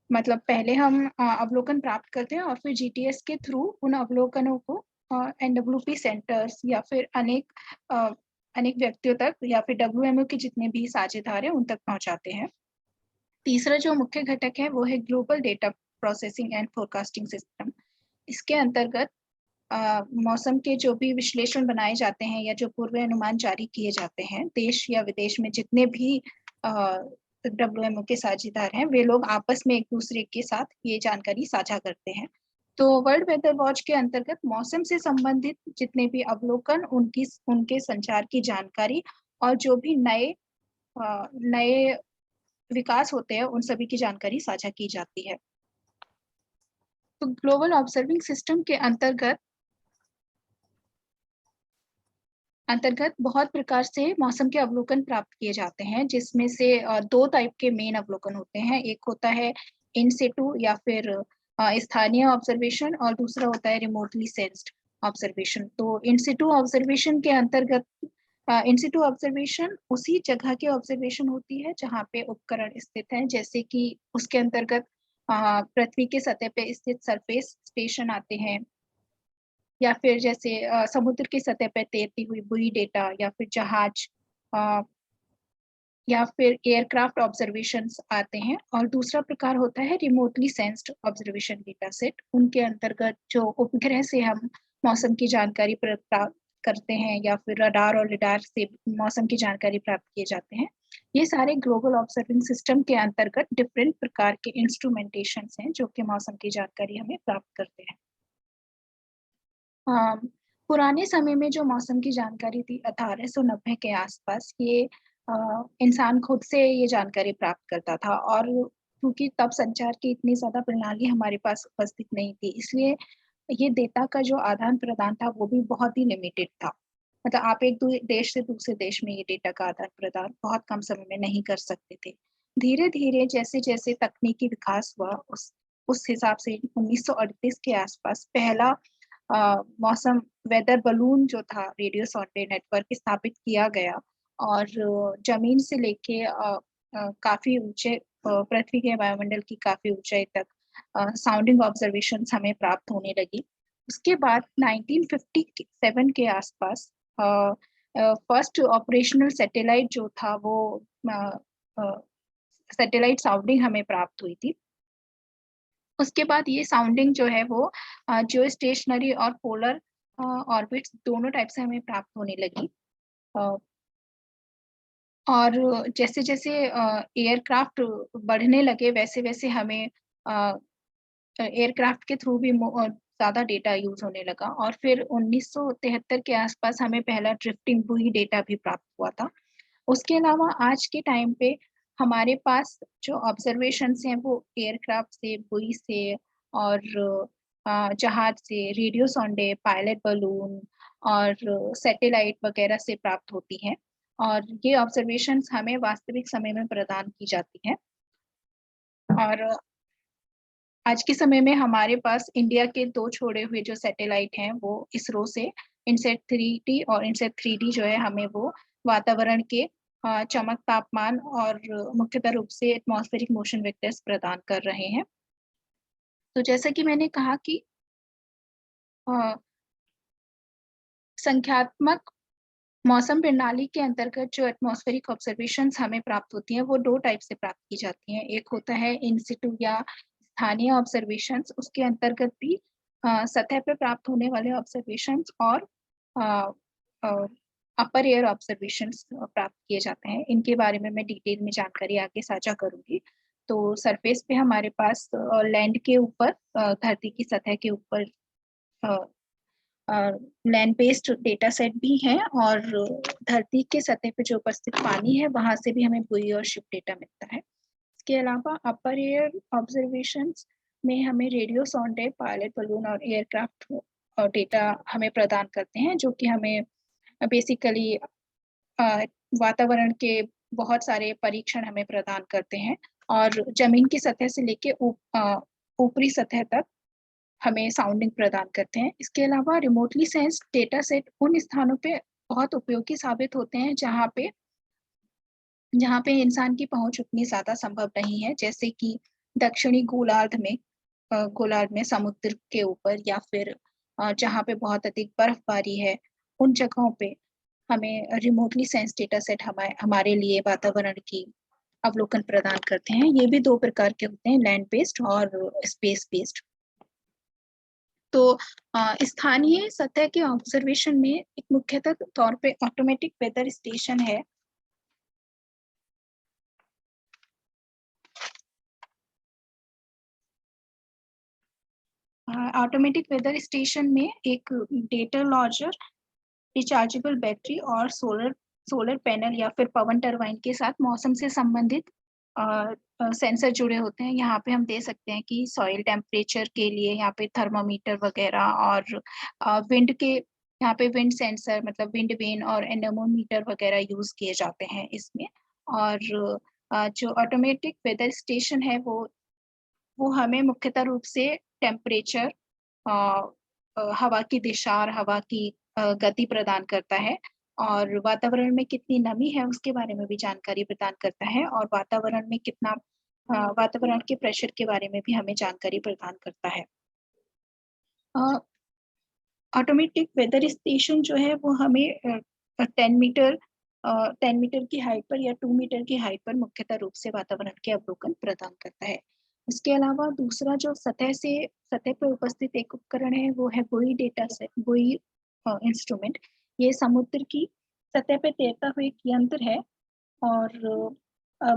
मतलब पहले हम अवलोकन प्राप्त करते हैं और फिर जीटीएस के थ्रू उन अवलोकनों को एनडब्ल्यूपी सेंटर्स या फिर अनेक व्यक्तियों तक या फिर डब्ल्यूएमओ के जितने भी साझेदार हैं उन तक पहुंचाते हैं। तीसरा जो मुख्य घटक है वो है global data processing and forecasting system. इसके अंतर्गत मौसम के जो भी विश्लेषण बनाए जाते हैं या जो पूर्वानुमान जारी किए जाते हैं, देश या विदेश में जितने भी डब्ल्यूएमओ के साझेदार हैं, वे लोग आपस में एक दूसरे के साथ ये जानकारी साझा करते हैं। तो वर्ल्ड वेदर वॉच के अंतर्गत मौसम से संबंधित जितने भी अवलोकन, उनके संचार की जानकारी और जो भी नए विकास होते हैं, उन सभी की जानकारी साझा की जाती है। तो ग्लोबल ऑब्जर्विंग सिस्टम के अंतर्गत बहुत प्रकार से मौसम के अवलोकन प्राप्त किए जाते हैं, जिसमें से 2 टाइप के मेन अवलोकन होते हैं। एक होता है इन सिटू या फिर स्थानीय ऑब्जर्वेशन और दूसरा होता है रिमोटली सेंस्ड ऑब्जर्वेशन। तो इन सिटू ऑब्जर्वेशन के अंतर्गत इन सिटू ऑब्जर्वेशन उसी जगह की ऑब्जर्वेशन होती है जहाँ पे उपकरण स्थित है, जैसे कि उसके अंतर्गत पृथ्वी के सतह पे स्थित सरफेस स्टेशन आते हैं, या फिर जैसे समुद्र की सतह पर तैरती हुई बुई डेटा, या फिर जहाज या फिर एयरक्राफ्ट ऑब्जर्वेशंस आते हैं। और दूसरा प्रकार होता है remotely sensed observation data set. उनके अंतर्गत जो उपग्रह से हम मौसम की जानकारी प्राप्त करते हैं या फिर रडार और लिडार से मौसम की जानकारी प्राप्त किए जाते हैं। ये सारे ग्लोबल ऑब्जर्विंग सिस्टम के अंतर्गत डिफरेंट प्रकार के इंस्ट्रूमेंटेशन हैं जो कि मौसम की जानकारी हमें प्राप्त करते हैं। पुराने समय में जो मौसम की जानकारी थी 1890 के आसपास, ये इंसान खुद से ये जानकारी प्राप्त करता था, और क्योंकि तब संचार की इतनी ज्यादा प्रणाली हमारे पास उपस्थित नहीं थी, इसलिए ये डेटा का जो आदान प्रदान था वो भी बहुत ही लिमिटेड था। मतलब आप एक देश से दूसरे देश में ये डेटा का आदान प्रदान बहुत कम समय में नहीं कर सकते थे। धीरे धीरे जैसे जैसे तकनीकी विकास हुआ, उस हिसाब से 1938 के आसपास पहला मौसम वेदर बलून जो था रेडियो सॉन्डे नेटवर्क स्थापित किया गया, और जमीन से लेके काफी ऊंचे पृथ्वी के वायुमंडल की काफी ऊंचाई तक साउंडिंग ऑब्जर्वेशंस हमें प्राप्त होने लगी। उसके बाद 1957 के आसपास फर्स्ट ऑपरेशनल सैटेलाइट जो था वो सैटेलाइट साउंडिंग हमें प्राप्त हुई थी। उसके बाद ये साउंडिंग जो है वो जो स्टेशनरी और पोलर ऑर्बिट्स दोनों टाइप से हमें प्राप्त होने लगी। और जैसे जैसे एयरक्राफ्ट बढ़ने लगे, वैसे वैसे हमें एयरक्राफ्ट के थ्रू भी ज़्यादा डेटा यूज होने लगा। और फिर 1973 के आसपास हमें पहला ड्रिफ्टिंग बुई डेटा भी प्राप्त हुआ था। उसके अलावा आज के टाइम पे हमारे पास जो ऑब्जर्वेशंस हैं वो एयरक्राफ्ट से, बुई से और जहाज से, रेडियो सॉन्डे, पायलट बलून और सैटेलाइट वगैरह से प्राप्त होती हैं, और ये ऑब्जर्वेशंस हमें वास्तविक समय में प्रदान की जाती हैं। और आज के समय में हमारे पास इंडिया के 2 छोड़े हुए जो सैटेलाइट हैं वो इसरो से इनसेट 3D और इनसेट 3D जो है हमें वो वातावरण के चमक, तापमान और मुख्यतः रूप से एटमॉस्फेरिक मोशन वेक्टर्स प्रदान कर रहे हैं। तो जैसा कि मैंने कहा कि संख्यात्मक मौसम प्रणाली के अंतर्गत जो एटमॉस्फेरिक ऑब्जर्वेशंस हमें प्राप्त होती हैं वो 2 टाइप से प्राप्त की जाती हैं। एक होता है इन सिटू या स्थानीय ऑब्जर्वेशंस, उसके अंतर्गत भी सतह पर प्राप्त होने वाले ऑब्जर्वेशंस और अपर एयर ऑब्जर्वेशंस प्राप्त किए जाते हैं। इनके बारे में मैं डिटेल में जानकारी आगे साझा करूंगी। तो सरफेस पे हमारे पास लैंड के ऊपर, धरती की सतह के ऊपर लैंड बेस्ड डेटा सेट भी हैं और धरती के सतह पे जो उपस्थित पानी है वहां से भी हमें बुई और शिप डेटा मिलता है। इसके अलावा अपर एयर ऑब्जर्वेशन में हमें रेडियो सॉन्डे, पायलट बलून और एयरक्राफ्ट डेटा हमें प्रदान करते हैं, जो कि हमें बेसिकली वातावरण के बहुत सारे परीक्षण हमें प्रदान करते हैं और जमीन की सतह से लेके ऊपरी सतह तक हमें साउंडिंग प्रदान करते हैं। इसके अलावा रिमोटली सेंस्ड डेटा सेट उन स्थानों पे बहुत उपयोगी साबित होते हैं जहाँ पे इंसान की पहुंच उतनी ज्यादा संभव नहीं है, जैसे कि दक्षिणी गोलार्ध में समुद्र के ऊपर या फिर जहाँ पे बहुत अधिक बर्फबारी है, उन जगहों पे हमें रिमोटली सेंस डेटा सेट हमारे लिए वातावरण की अवलोकन प्रदान करते हैं। ये भी 2 प्रकार के होते हैं, लैंड बेस्ड और स्पेस बेस्ड। तो स्थानीय सतह के ऑब्जर्वेशन में एक मुख्यतः तौर पे ऑटोमेटिक वेदर स्टेशन है। ऑटोमेटिक वेदर स्टेशन में एक डेटा लॉजर, रिचार्जेबल बैटरी और सोलर पैनल या फिर पवन टरबाइन के साथ मौसम से संबंधित सेंसर जुड़े होते हैं। यहाँ पे हम दे सकते हैं कि सॉइल टेम्परेचर के लिए यहाँ पे थर्मामीटर वगैरह और विंड के यहाँ पे विंड सेंसर मतलब विंड वेन और एनेमोमीटर वगैरह यूज किए जाते हैं इसमें। और जो ऑटोमेटिक वेदर स्टेशन है वो हमें मुख्यतः रूप से टेम्परेचर, हवा की दिशा और हवा की गति प्रदान करता है और वातावरण में कितनी नमी है उसके बारे में भी जानकारी प्रदान करता है और वातावरण में कितना वातावरण के प्रेशर के बारे में भी हमें जानकारी प्रदान करता है। ऑटोमेटिक वेदर स्टेशन जो है वो हमें 10 मीटर की हाइट पर या 2 मीटर की हाइट पर मुख्यतः रूप से वातावरण के अवलोकन प्रदान करता है। इसके अलावा दूसरा जो सतह पर उपस्थित एक उपकरण है वो है बुई डेटा सेट, बुई इंस्ट्रूमेंट। ये समुद्र की सतह पे तैरता हुआ एक यंत्र है और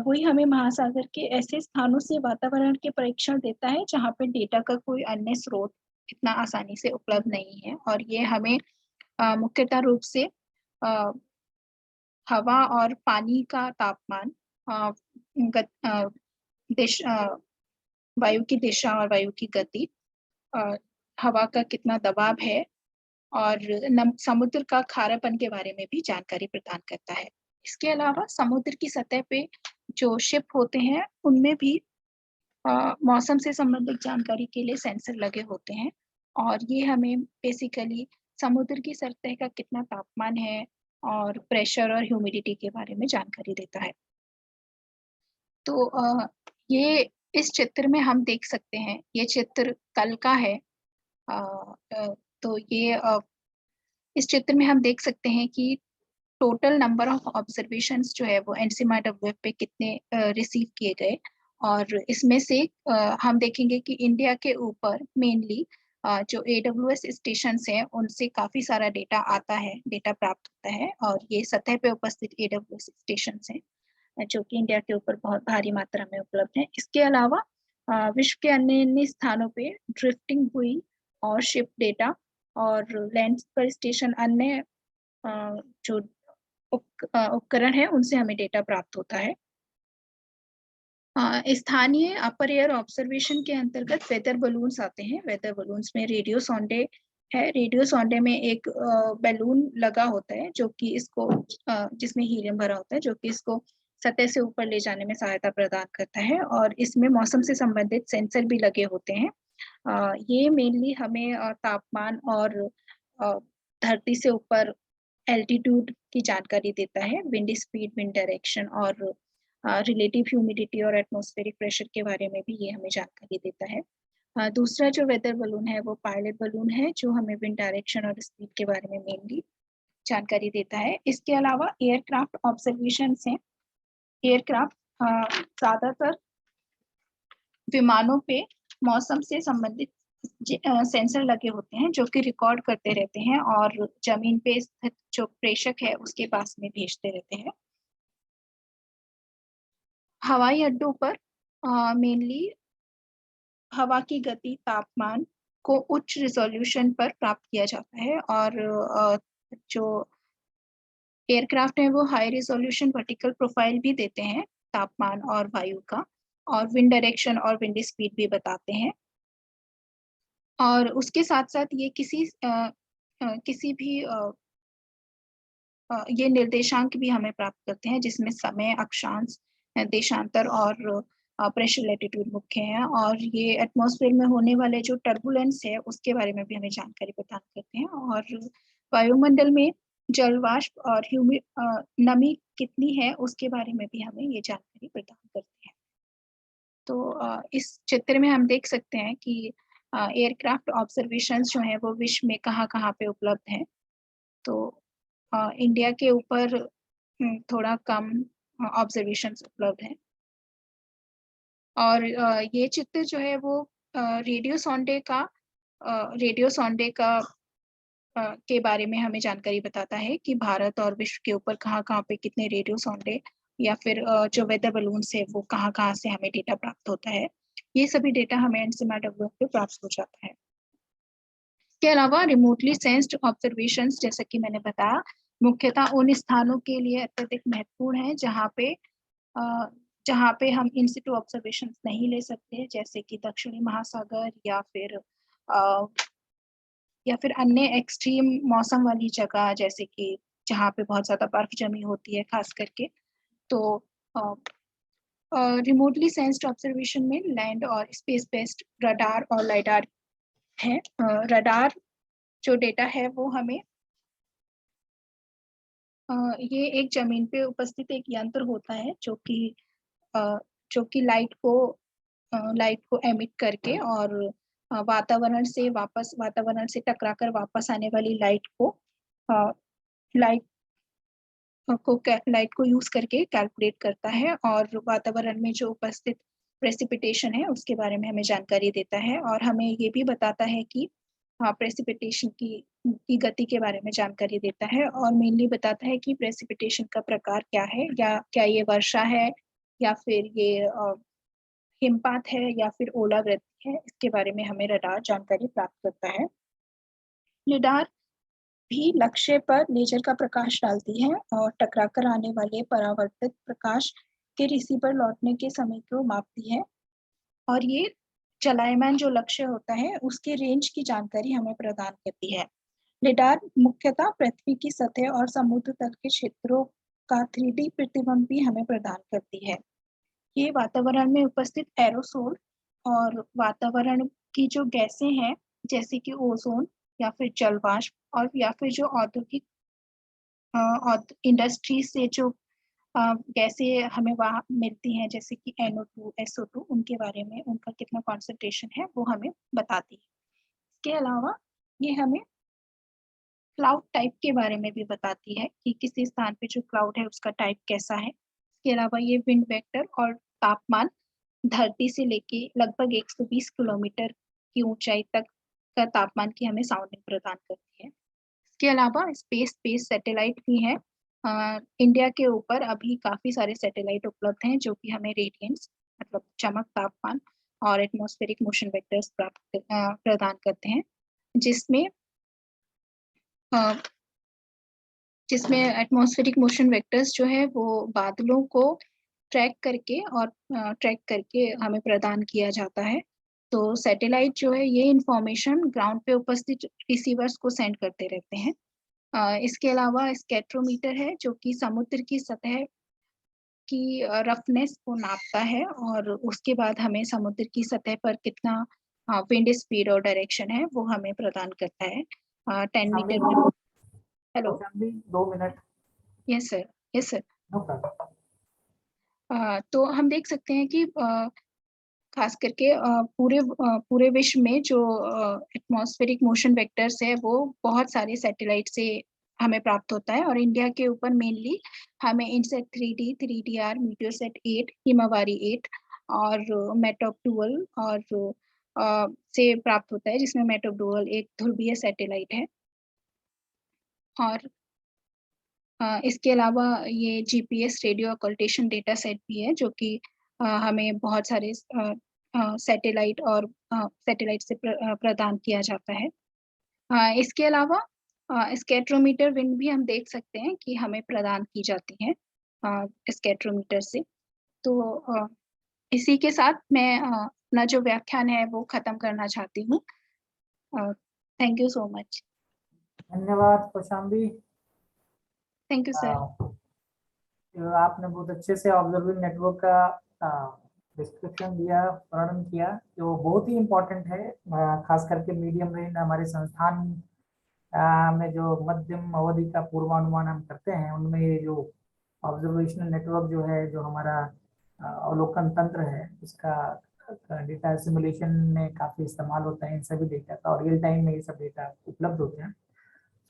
बुई हमें महासागर के ऐसे स्थानों से वातावरण के परीक्षण देता है जहाँ पे डेटा का कोई अन्य स्रोत इतना आसानी से उपलब्ध नहीं है और ये हमें मुख्यतः रूप से हवा और पानी का तापमान, वायु की दिशा और वायु की गति, हवा का कितना दबाव है और समुद्र का खारापन के बारे में भी जानकारी प्रदान करता है। इसके अलावा समुद्र की सतह पे जो शिप होते हैं उनमें भी मौसम से संबंधित जानकारी के लिए सेंसर लगे होते हैं और ये हमें बेसिकली समुद्र की सतह का कितना तापमान है और प्रेशर और ह्यूमिडिटी के बारे में जानकारी देता है। तो ये इस चित्र में हम देख सकते हैं, ये चित्र कल का है। तो ये इस चित्र में हम देख सकते हैं कि टोटल नंबर ऑफ ऑब्जर्वेशंस जो है वो एनसीएमआर वेब पे कितने रिसीव किए गए और इसमें से हम देखेंगे कि इंडिया के ऊपर मेनली जो AWS स्टेशंस हैं उनसे काफी सारा डेटा आता है, डेटा प्राप्त होता है और ये सतह पे उपस्थित AWS स्टेशंस हैं जो कि इंडिया के ऊपर बहुत भारी मात्रा में उपलब्ध है। इसके अलावा विश्व के अन्य स्थानों पे ड्रिफ्टिंग बुई और शिप डेटा और लैंड पर स्टेशन अन्य जो उपकरण है उनसे हमें डेटा प्राप्त होता है। स्थानीय अपर एयर ऑब्जर्वेशन के अंतर्गत वेदर बलून्स आते हैं। वेदर बलून्स में रेडियो सॉन्डे है। रेडियो सॉन्डे में एक बैलून लगा होता है जो कि इसको जिसमें हीलियम भरा होता है जो कि इसको सतह से ऊपर ले जाने में सहायता प्रदान करता है और इसमें मौसम से संबंधित सेंसर भी लगे होते हैं। ये मेनली हमें तापमान और धरती से ऊपर एल्टीट्यूड की जानकारी देता है, विंड स्पीड, विंड डायरेक्शन और रिलेटिव ह्यूमिडिटी और एटमॉस्फेरिक प्रेशर के बारे में भी ये हमें जानकारी देता है। दूसरा जो वेदर बलून है वो पायलट बलून है जो हमें विंड डायरेक्शन और स्पीड के बारे में मेनली जानकारी देता है। इसके अलावा एयरक्राफ्ट ऑब्जर्वेशन हैं। एयरक्राफ्ट ज्यादातर विमानों पे मौसम से संबंधित सेंसर लगे होते हैं जो कि रिकॉर्ड करते रहते हैं और जमीन पे स्थित जो प्रेषक है उसके पास में भेजते रहते हैं। हवाई अड्डों पर मेनली हवा की गति, तापमान को उच्च रिजोल्यूशन पर प्राप्त किया जाता है, और जो एयरक्राफ्ट है वो हाई रिजोल्यूशन वर्टिकल प्रोफाइल भी देते हैं तापमान और वायु का, और विंड डायरेक्शन और विंड स्पीड भी बताते हैं। और उसके साथ साथ ये किसी भी ये निर्देशांक भी हमें प्राप्त करते हैं, जिसमें समय, अक्षांश, देशांतर और प्रेशर लैटिट्यूड मुख्य हैं। और ये एटमॉस्फेयर में होने वाले जो टर्बुलेंस है उसके बारे में भी हमें जानकारी प्रदान करते हैं। और वायुमंडल में जल वाष्प और नमी कितनी है उसके बारे में भी हमें ये जानकारी प्रदान करते हैं। तो इस चित्र में हम देख सकते हैं कि एयरक्राफ्ट ऑब्जर्वेशंस जो हैं वो विश्व में कहाँ पे उपलब्ध हैं। तो इंडिया के ऊपर थोड़ा कम ऑब्जर्वेशंस उपलब्ध हैं। और ये चित्र जो है वो रेडियो सोंडे का के बारे में हमें जानकारी बताता है कि भारत और विश्व के ऊपर कहाँ पे कितने रेडियो सोंडे या फिर जो वेदर बलून्स है वो कहाँ से हमें डेटा प्राप्त होता है। ये सभी डेटा हमें एनसीएमआर पे प्राप्त हो जाता है। इसके अलावा रिमोटली सेंस्ड ऑब्जर्वेशंस, जैसा कि मैंने बताया, मुख्यतः उन स्थानों के लिए अत्यधिक महत्वपूर्ण है जहाँ पे हम इन सिटू ऑब्जर्वेशंस नहीं ले सकते, जैसे कि दक्षिणी महासागर या फिर अन्य एक्सट्रीम मौसम वाली जगह, जैसे कि जहाँ पे बहुत ज्यादा बर्फ जमी होती है खास करके। तो रिमोटली सेंस्ड ऑब्जर्वेशन में लैंड और स्पेस बेस्ड रडार और लाइडार है। रडार जो डेटा है वो हमें ये एक जमीन पे उपस्थित एक यंत्र होता है जो कि लाइट को एमिट करके और वातावरण से टकराकर वापस आने वाली लाइट को यूज करके कैलकुलेट करता है, और वातावरण में जो उपस्थित प्रेसिपिटेशन है उसके बारे में हमें जानकारी देता है। और हमें ये भी बताता है कि प्रेसिपिटेशन की गति के बारे में जानकारी देता है, और मेनली बताता है कि प्रेसिपिटेशन का प्रकार क्या है, या क्या ये वर्षा है या फिर ये हिमपात है या फिर ओलावृष्टि है। इसके बारे में हमें रडार जानकारी प्राप्त करता है। लिडार भी लक्ष्य पर लेजर का प्रकाश डालती है और टकराकर आने वाले परावर्तित प्रकाश के रिसीवर लौटने के समय को मापती है, और ये चलायमान जो लक्ष्य होता है उसके रेंज की जानकारी हमें प्रदान करती है। लिडार मुख्यतः पृथ्वी की सतह और समुद्र तल के क्षेत्रों का 3D प्रतिबिंब भी हमें प्रदान करती है। ये वातावरण में उपस्थित एरोसोल और वातावरण की जो गैसें हैं, जैसे कि ओजोन या फिर जल वाष्प और या फिर जो औद्योगिक इंडस्ट्री से जो गैसें हमें वहाँ मिलती हैं, जैसे कि NO2, SO2, उनके बारे में उनका कितना कॉन्सेंट्रेशन है वो हमें बताती है। इसके अलावा ये हमें क्लाउड टाइप के बारे में भी बताती है कि किसी स्थान पे जो क्लाउड है उसका टाइप कैसा है। इसके अलावा ये विंड वेक्टर और तापमान धरती से लेके लगभग 120 किलोमीटर की ऊंचाई तक का तापमान की हमें साउंडिंग प्रदान करती है। इसके अलावा स्पेस सैटेलाइट भी है। इंडिया के ऊपर अभी काफी सारे सैटेलाइट उपलब्ध हैं जो कि हमें रेडियंस मतलब चमक, तापमान और एटमॉस्फेरिक मोशन वेक्टर्स प्रदान करते हैं, जिसमें एटमॉस्फेरिक मोशन वेक्टर्स जो है वो बादलों को ट्रैक करके हमें प्रदान किया जाता है। तो सैटेलाइट जो है ये इंफॉर्मेशन ग्राउंड पे उपस्थित रिसीवर्स को सेंड करते रहते हैं। इसके अलावा स्कैटरोमीटर है जो कि समुद्र की सतह की रफनेस को नापता है, और उसके बाद हमें समुद्र की सतह पर कितना विंड स्पीड और डायरेक्शन है वो हमें प्रदान करता है। 10 मीटर में। Hello, 2 minute. Yes sir. No problem. तो हम देख सकते हैं कि खास करके पूरे विश्व में जो एटमॉस्फेरिक मोशन वेक्टर्स है वो बहुत सारे सैटेलाइट से हमें प्राप्त होता है, और इंडिया के ऊपर मेनली हमें इनसेट 3D, 3DR, मीटियोरसेट 8, हिमावारी 8 और मेटॉप 12 और से प्राप्त होता है, जिसमें मेटॉप 12 एक ध्रुवीय सैटेलाइट है। और इसके अलावा ये GPS radio occultation data set भी है जो कि हमें बहुत सारे सैटेलाइट और सैटेलाइट से प्रदान किया जाता है। इसके अलावा स्कैटरोमीटर विंड भी हम देख सकते हैं कि हमें प्रदान की जाती है स्कैटरोमीटर से। तो इसी के साथ मैं अपना जो व्याख्यान है वो खत्म करना चाहती हूँ। Thank you so much. धन्यवाद कौशाम्बी। Thank you sir. आपने बहुत अच्छे से ऑब्जर्विंग नेटवर्क का डिस्क्रिप्शन दिया, वर्णन किया, जो बहुत ही इम्पोर्टेंट है, खास करके मीडियम रेंज हमारे संस्थान में जो मध्यम अवधि का पूर्वानुमान हम करते हैं, उनमें ये जो ऑब्जर्वेशनल नेटवर्क जो है, जो हमारा अवलोकन तंत्र है, उसका डेटा सिमुलेशन में काफ़ी इस्तेमाल होता है इन सभी डेटा का, और रियल टाइम में ये सब डेटा उपलब्ध होते हैं।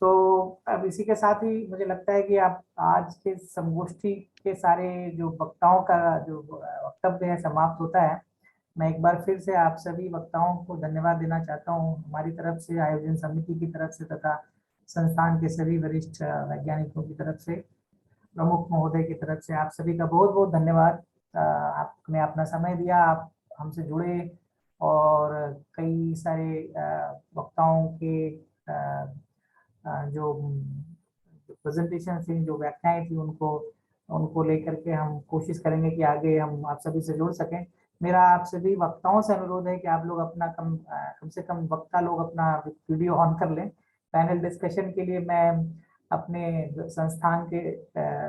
तो अब इसी के साथ ही मुझे लगता है कि आप आज के संगोष्ठी के सारे जो वक्ताओं का जो वक्तव्य है समाप्त होता है। मैं एक बार फिर से आप सभी वक्ताओं को धन्यवाद देना चाहता हूं, हमारी तरफ से, आयोजन समिति की तरफ से तथा संस्थान के सभी वरिष्ठ वैज्ञानिकों की तरफ से, प्रमुख महोदय की तरफ से आप सभी का बहुत बहुत धन्यवाद। आपने अपना समय दिया, आप हमसे जुड़े और कई सारे वक्ताओं के जो प्रेजेंटेशन थी, जो व्याख्याएं थी, उनको लेकर के हम कोशिश करेंगे कि आगे हम आप सभी से जुड़ सकें। मेरा आप सभी वक्ताओं से अनुरोध है कि आप लोग अपना कम से कम वक्ता लोग अपना वीडियो ऑन कर लें। पैनल डिस्कशन के लिए मैं अपने संस्थान के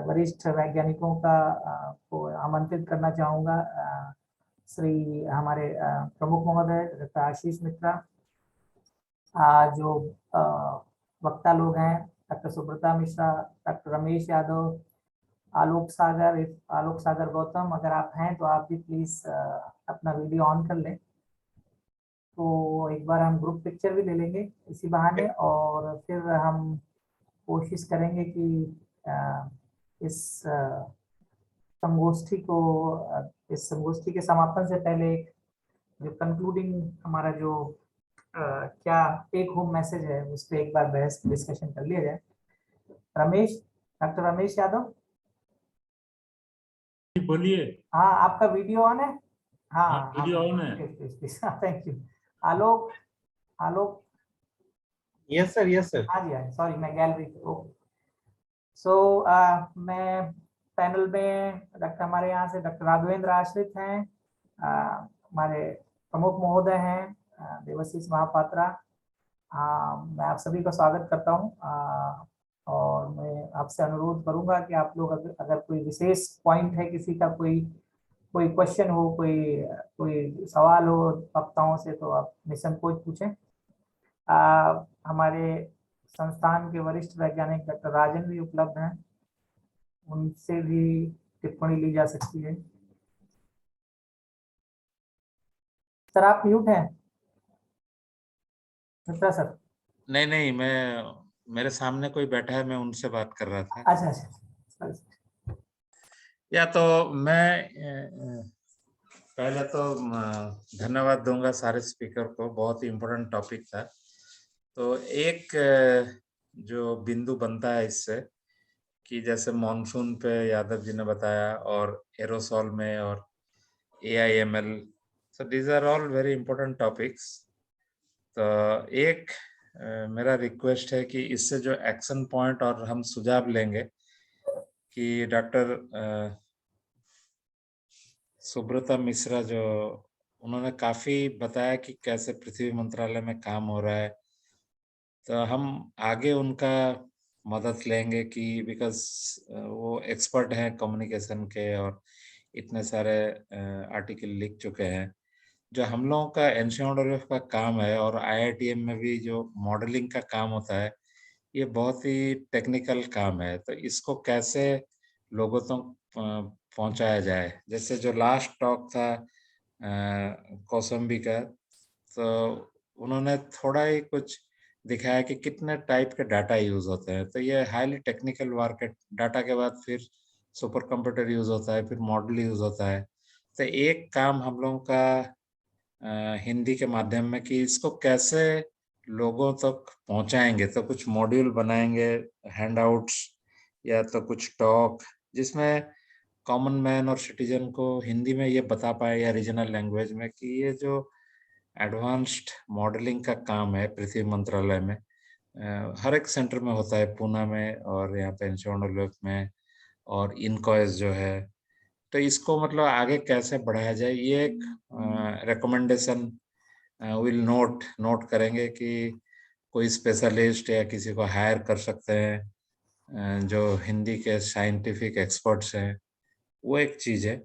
वरिष्ठ वैज्ञानिकों को आमंत्रित करना चाहूँगा। श्री हमारे प्रमुख महोदय डॉक्टर आशीष मित्रा, जो वक्ता लोग हैं डॉक्टर सुब्रता मिश्रा, डॉक्टर रमेश यादव, आलोक सागर गौतम, अगर आप हैं तो आप भी प्लीज अपना वीडियो ऑन कर लें। तो एक बार हम ग्रुप पिक्चर भी ले लेंगे इसी बहाने, और फिर हम कोशिश करेंगे कि इस संगोष्ठी के समापन से पहले जो कंक्लूडिंग हमारा जो क्या टेक होम मैसेज है, उस पर एक बार बहस डिस्कशन कर लिया जाए। डॉक्टर रमेश यादव, बोलिए। हाँ, आपका वीडियो ऑन है? हाँ, वीडियो ऑन है। Thank you. Alok, yes sir. हाँ जी, सॉरी, मैं गैलरी पे। ओके। सो मैं पैनल में हमारे यहाँ से डॉक्टर राघवेंद्र आश्रित हैं, हमारे प्रमुख महोदय हैं देवाशीष महापात्रा। मैं आप सभी का स्वागत करता हूँ, और मैं आपसे अनुरोध करूंगा कि आप लोग अगर कोई विशेष पॉइंट है, किसी का कोई क्वेश्चन हो, कोई सवाल हो वक्ताओं से, तो आप निसंकोच पूछें। हमारे संस्थान के वरिष्ठ वैज्ञानिक डॉक्टर राजन भी उपलब्ध हैं, उनसे भी टिप्पणी ली जा सकती है। सर, आप म्यूट हैं मित्रा सर। नहीं, मेरे सामने कोई बैठा है, मैं उनसे बात कर रहा था। अच्छा। या तो मैं पहले तो धन्यवाद दूंगा सारे स्पीकर को, बहुत ही इम्पोर्टेंट टॉपिक था। तो एक जो बिंदु बनता है इससे कि जैसे मॉनसून पे यादव जी ने बताया, और एरोसॉल में, और AIML, so these are all very important topics. तो एक मेरा रिक्वेस्ट है कि इससे जो एक्शन पॉइंट और हम सुझाव लेंगे कि डॉक्टर सुब्रता मिश्रा, जो उन्होंने काफी बताया कि कैसे पृथ्वी मंत्रालय में काम हो रहा है, तो हम आगे उनका मदद लेंगे कि बिकॉज वो एक्सपर्ट हैं कम्युनिकेशन के, और इतने सारे आर्टिकल लिख चुके हैं। जो हम लोगों का एनसीआरएफ का काम है, और IITM में भी जो मॉडलिंग का काम होता है, ये बहुत ही टेक्निकल काम है। तो इसको कैसे लोगों तक पहुंचाया जाए, जैसे जो लास्ट टॉक था कौशाम्बी का, तो उन्होंने थोड़ा ही कुछ दिखाया कि कितने टाइप के डाटा यूज होते हैं। तो ये हाईली टेक्निकल वर्क है। डाटा के बाद फिर सुपर कंप्यूटर यूज होता है, फिर मॉडल यूज होता है। तो एक काम हम लोगों का हिंदी के माध्यम में कि इसको कैसे लोगों तक पहुंचाएंगे, तो कुछ मॉड्यूल बनाएंगे, हैंडआउट्स या तो कुछ टॉक, जिसमें कॉमन मैन और सिटीजन को हिंदी में ये बता पाए या रीजनल लैंग्वेज में कि ये जो एडवांस्ड मॉडलिंग का काम है पृथ्वी मंत्रालय में, हर एक सेंटर में होता है, पूना में और यहाँ पे इंशोर्नोलॉज में और इनकॉइस जो है, तो इसको मतलब आगे कैसे बढ़ाया जाए, ये एक रिकमेंडेशन विल नोट करेंगे कि कोई स्पेशलिस्ट या किसी को हायर कर सकते हैं जो हिंदी के साइंटिफिक एक्सपर्ट्स हैं, वो एक चीज है।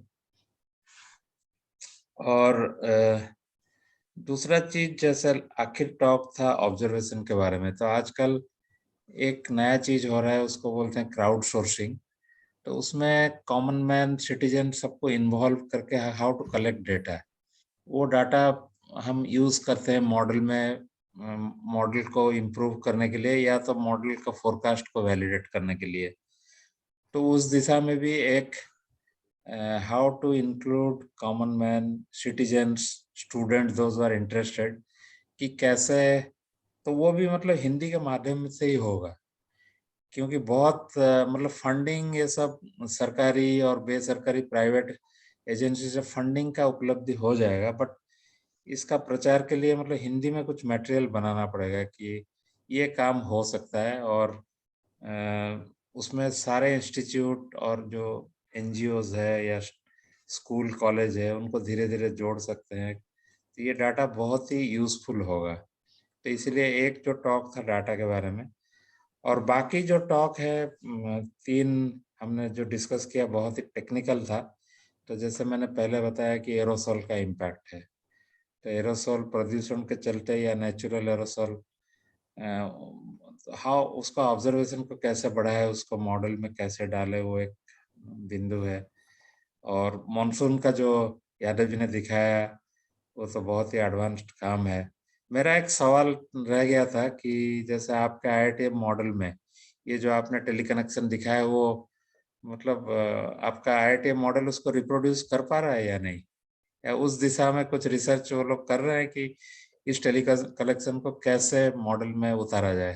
और दूसरा चीज, जैसे आखिर टॉक था ऑब्जर्वेशन के बारे में, तो आजकल एक नया चीज हो रहा है, उसको बोलते हैं क्राउड सोर्सिंग। तो उसमें कॉमन मैन सिटीजन सबको इन्वॉल्व करके हाउ टू कलेक्ट डेटा, वो डाटा हम यूज करते हैं मॉडल में, मॉडल को इम्प्रूव करने के लिए या तो मॉडल का फोरकास्ट को वैलिडेट करने के लिए। तो उस दिशा में भी एक how to include common man citizens student those are interested, कि कैसे, तो वो भी मतलब हिंदी के माध्यम से ही होगा, क्योंकि बहुत मतलब फंडिंग ये सब सरकारी और बेसरकारी प्राइवेट एजेंसी से फंडिंग का उपलब्धि हो जाएगा, बट इसका प्रचार के लिए मतलब हिंदी में कुछ मटेरियल बनाना पड़ेगा कि ये काम हो सकता है। और उसमें सारे इंस्टीट्यूट और जो एनजीओज है या स्कूल कॉलेज है उनको धीरे धीरे जोड़ सकते हैं, तो ये डाटा बहुत ही यूज़फुल होगा। तो इसलिए एक जो टॉक था डाटा के बारे में, और बाकी जो टॉक है 3 हमने जो डिस्कस किया बहुत ही टेक्निकल था। तो जैसे मैंने पहले बताया कि एरोसोल का इम्पैक्ट है, तो एरोसोल प्रदूषण के चलते या नेचुरल एरोसोल हाउ उसका ऑब्जर्वेशन को कैसे बढ़ाए, उसको मॉडल में कैसे डाले, वो एक बिंदु है। और मॉनसून का जो यादव जी ने दिखाया वो तो बहुत ही एडवांस्ड काम है। मेरा एक सवाल रह गया था कि जैसे आपके आईआईटी मॉडल में ये जो आपने टेलीकनेक्शन दिखाया, वो मतलब आपका आईआईटी मॉडल उसको रिप्रोड्यूस कर पा रहा है या नहीं, या उस दिशा में कुछ रिसर्च वो लोग कर रहे हैं कि इस टेलीकनेक्शन को कैसे मॉडल में उतारा जाए?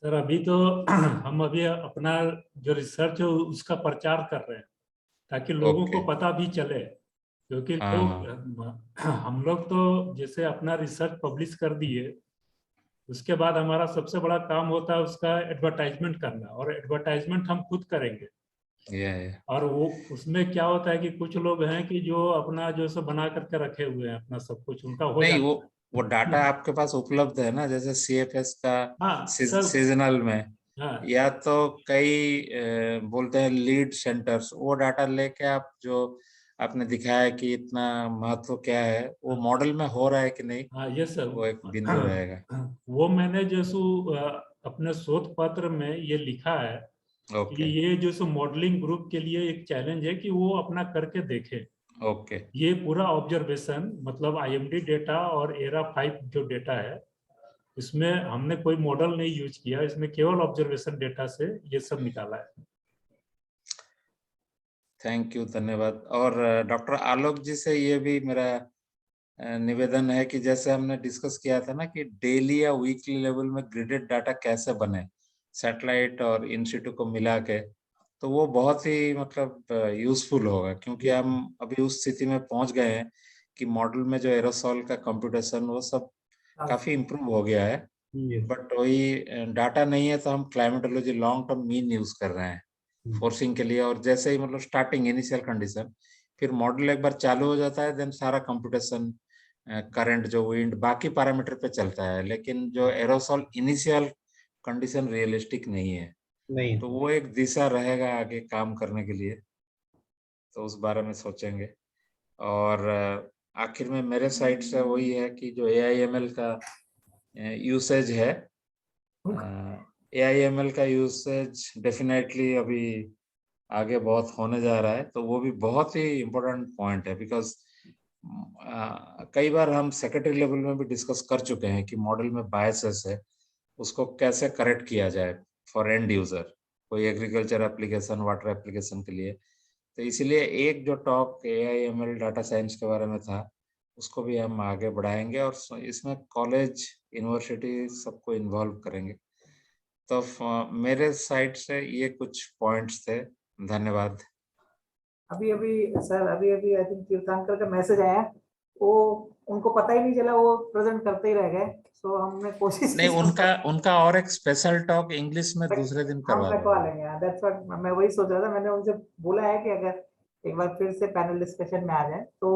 सर अभी तो हम अभी अपना जो रिसर्च है उसका प्रचार कर रहे हैं ताकि लोगों को ओके। पता भी चले, क्योंकि हाँ लोग हाँ। हम लोग तो जैसे अपना रिसर्च पब्लिश कर दिए, उसके बाद हमारा सबसे बड़ा काम होता है उसका एडवर्टाइजमेंट करना, और एडवर्टाइजमेंट हम खुद करेंगे। ये और वो उसमें क्या होता है कि कुछ लोग हैं कि जो अपना जो सब बना करके रखे हुए हैं, अपना सब कुछ उनका हो नहीं, जाता वो डाटा है। आपके पास उपलब्ध है ना, जैसे सीएफएस का हाँ सर। सीजनल में, हाँ या तो कई बोलते हैं लीड सेंटर्स, वो डाटा लेके आप जो आपने दिखाया कि इतना महत्व क्या है, वो हाँ मॉडल में हो रहा है कि नहीं, हाँ, ये सब वो एक बिंदु रहेगा। वो मैंने जैसो अपने शोध पत्र में ये लिखा है कि ओके ये जो सो मॉडलिंग ग्रुप के लिए एक चैलेंज है कि वो अपना करके देखे। ओके। ये पूरा ऑब्जर्वेशन मतलब आईएमडी डेटा और एरा 5 जो डेटा है, इसमें हमने कोई मॉडल नहीं यूज किया, इसमें केवल ऑब्जर्वेशन डेटा से ये सब निकाला है। थैंक यू, धन्यवाद। और डॉक्टर आलोक जी से ये भी मेरा निवेदन है कि जैसे हमने डिस्कस किया था ना कि डेली या वीकली लेवल में ग्रिडेड डाटा कैसे बने सैटेलाइट और इन सिटू को मिला के, तो वो बहुत ही मतलब यूजफुल होगा, क्योंकि हम अभी उस स्थिति में पहुंच गए हैं कि मॉडल में जो एरोसॉल का कंप्यूटेशन वो सब काफी इम्प्रूव हो गया है, बट वही डाटा नहीं है, तो हम climatology long term mean use कर रहे हैं फोर्सिंग के लिए। और जैसे ही मतलब स्टार्टिंग इनिशियल कंडीशन, फिर मॉडल एक बार चालू हो जाता है, देन सारा कंप्यूटेशन करंट जो विंड बाकी पैरामीटर पे चलता है, लेकिन जो एरोसॉल इनिशियल कंडीशन रियलिस्टिक नहीं है, नहीं। तो वो एक दिशा रहेगा आगे काम करने के लिए, तो उस बारे में सोचेंगे। और आखिर में मेरे साइड से वही है कि जो AIML का यूसेज है, AIML का यूसेज डेफिनेटली अभी आगे बहुत होने जा रहा है, तो वो भी बहुत ही इम्पोर्टेंट पॉइंट है, बिकॉज कई बार हम सेक्रेटरी लेवल में भी डिस्कस कर चुके हैं कि मॉडल में बायसेस है, उसको कैसे करेक्ट किया जाए फॉर एंड यूजर, कोई एग्रीकल्चर एप्लीकेशन, वाटर एप्लीकेशन के लिए। तो इसीलिए एक जो टॉक AIML डाटा साइंस के बारे में था, उसको भी हम आगे बढ़ाएंगे और इसमें कॉलेज यूनिवर्सिटी सबको इन्वॉल्व करेंगे। तो मेरे साइड से ये कुछ पॉइंट्स थे। धन्यवाद। अभी सर अभी आई थिंक तीर्थंकर का मैसेज आया, वो उनको पता ही नहीं चला, वो प्रेजेंट करते ही रह गए। सो हमने कोशिश नहीं, की उनका और एक स्पेशल टॉक इंग्लिश में दूसरे दिन हम करवा रखवा देंगे। लेंगे। दैट्स व्हाट मैं वही सोच रहा था, मैंने उनसे बोला है कि अगर एक बार फिर से पैनल डिस्कशन में आ जाए तो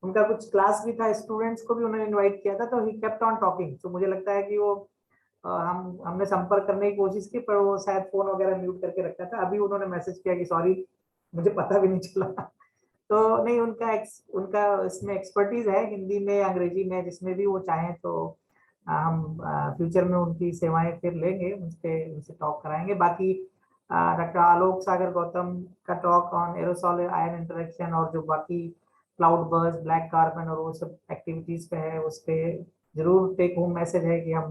उनका कुछ क्लास भी था, स्टूडेंट्स को भी उन्होंने इनवाइट किया था, तो ही केप्ट ऑन टॉकिंग। तो मुझे लगता है कि वो हमने संपर्क करने की कोशिश की, पर वो शायद फोन वगैरह म्यूट करके रखा था। अभी उन्होंने मैसेज किया कि सॉरी मुझे पता भी नहीं चला। तो नहीं, उनका इसमें एक्सपर्टीज है, हिंदी में अंग्रेजी में जिसमें भी वो चाहें तो हम फ्यूचर में उनकी सेवाएं फिर लेंगे, उनसे टॉक कराएंगे। बाकी डॉक्टर आलोक सागर गौतम का talk on aerosol ion interaction और जो बाकी क्लाउड बर्स्ट, ब्लैक कार्बन और वो सब एक्टिविटीज पे है, उस पे जरूर टेक होम मैसेज है कि हम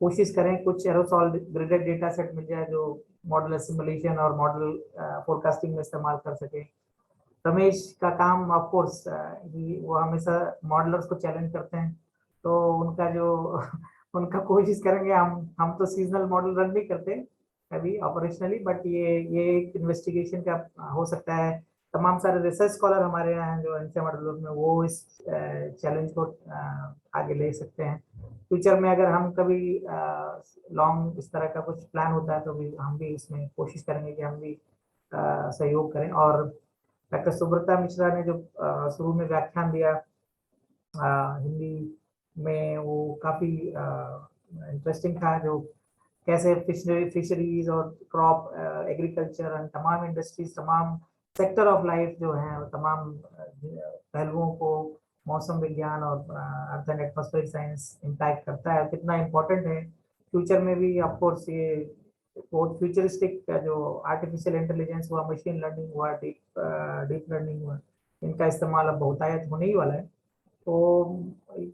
कोशिश करें कुछ एरोसॉल ग्रिडेड डेटा सेट मिल जाए जो मॉडल सिमुलेशन और मॉडल फोरकास्टिंग में इस्तेमाल कर सके। रमेश का काम ऑफ कोर्स वो हमेशा मॉडलर्स को चैलेंज करते हैं, तो उनका जो उनका कोशिश करेंगे। हम तो सीजनल मॉडल रन नहीं करते अभी ऑपरेशनली, बट ये एक इन्वेस्टिगेशन का हो सकता है। तमाम सारे रिसर्च स्कॉलर हमारे यहाँ हैं जो एनसीए मॉडल में, वो इस चैलेंज को आगे ले सकते हैं। फ्यूचर में अगर हम कभी लॉन्ग इस तरह का कुछ प्लान होता है तो भी हम भी इसमें कोशिश करेंगे कि हम भी सहयोग करें। और डॉक्टर सुब्रता मिश्रा ने जो शुरू में व्याख्यान दिया हिंदी में, वो काफ़ी इंटरेस्टिंग था। जो कैसे फिशरीज और क्रॉप एग्रीकल्चर एंड तमाम इंडस्ट्रीज, तमाम सेक्टर ऑफ लाइफ जो है, तमाम पहलुओं को मौसम विज्ञान और earth and atmospheric science impact करता है, कितना इम्पोर्टेंट है। फ्यूचर में भी ऑफ कोर्स ये बहुत फ्यूचरिस्टिक जो आर्टिफिशियल इंटेलिजेंस हुआ, मशीन लर्निंग हुआ, डीप लर्निंग हुआ, इनका इस्तेमाल अब बहुतायत होने ही वाला है। तो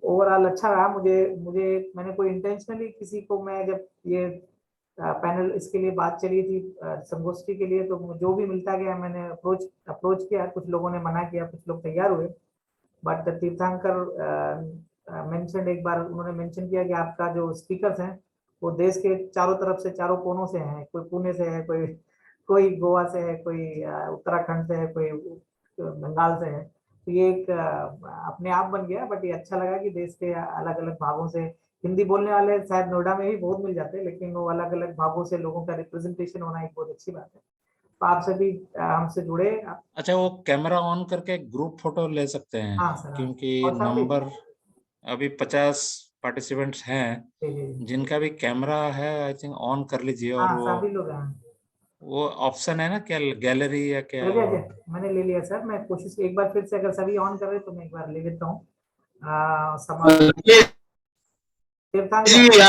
ओवरऑल अच्छा रहा मुझे मुझे मैंने कोई इंटेंशनली किसी को, मैं जब ये पैनल इसके लिए बात चली थी संगोष्ठी के लिए, तो जो भी मिलता गया मैंने अप्रोच किया। कुछ लोगों ने मना किया, कुछ लोग तैयार हुए, बट तीर्थंकर मेंशन एक बार उन्होंने मेंशन किया कि आपका जो स्पीकर्स हैं वो देश के चारों तरफ से, चारों कोनों से हैं। कोई पुणे से है, कोई गोवा से है, कोई उत्तराखंड से है, कोई बंगाल से है। तो ये एक अपने आप बन गया, बट ये अच्छा लगा कि देश के अलग अलग भागों से हिंदी बोलने वाले शायद नोएडा में भी बहुत मिल जाते हैं, लेकिन वो अलग अलग भागों से लोगों का रिप्रेजेंटेशन होना एक बहुत अच्छी बात है। तो आप सभी हमसे जुड़े। अच्छा, वो कैमरा ऑन करके ग्रुप फोटो ले सकते हैं? हाँ सर, क्योंकि और सब भी नंबर अभी 50 पार्टिसिपेंट्स हैं, जी। जिनका भी कैमरा है आई थिंक ऑन कर लीजिए। और हाँ सभी लोग हैं। वो ऑप्शन है ना क्या, गैलरी या क्या? चलिए अजय, मैंने ले लिया सर। मैं कोशिश एक बार फिर से, अगर सभी ऑन कर रहे तो मैं एक बार ले लेता हूँ। ये तीर्थंकर, जी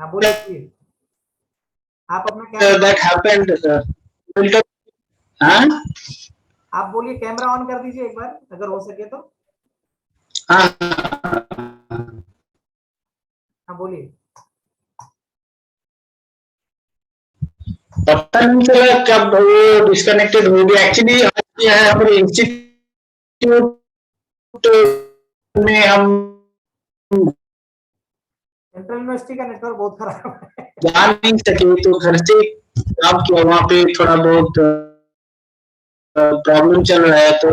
हाँ बोलिए, आप अपना कैमरा, that happened हाँ आप बोलिए, कैमरा ऑन कर दीजिए एक बार अगर हो सके तो। हाँ हाँ बोलिए। पता नहीं चला कब वो डिस्कनेक्टेड हो गया। एक्चुअली हमारे इंस्टीट्यूट में हम सेंट्रल यूनिवर्सिटी का नेटवर्क बहुत खराब है। जा नहीं सके, तो घर से काम किया। वहाँ पे थोड़ा बहुत प्रॉब्लम चल रहा है, तो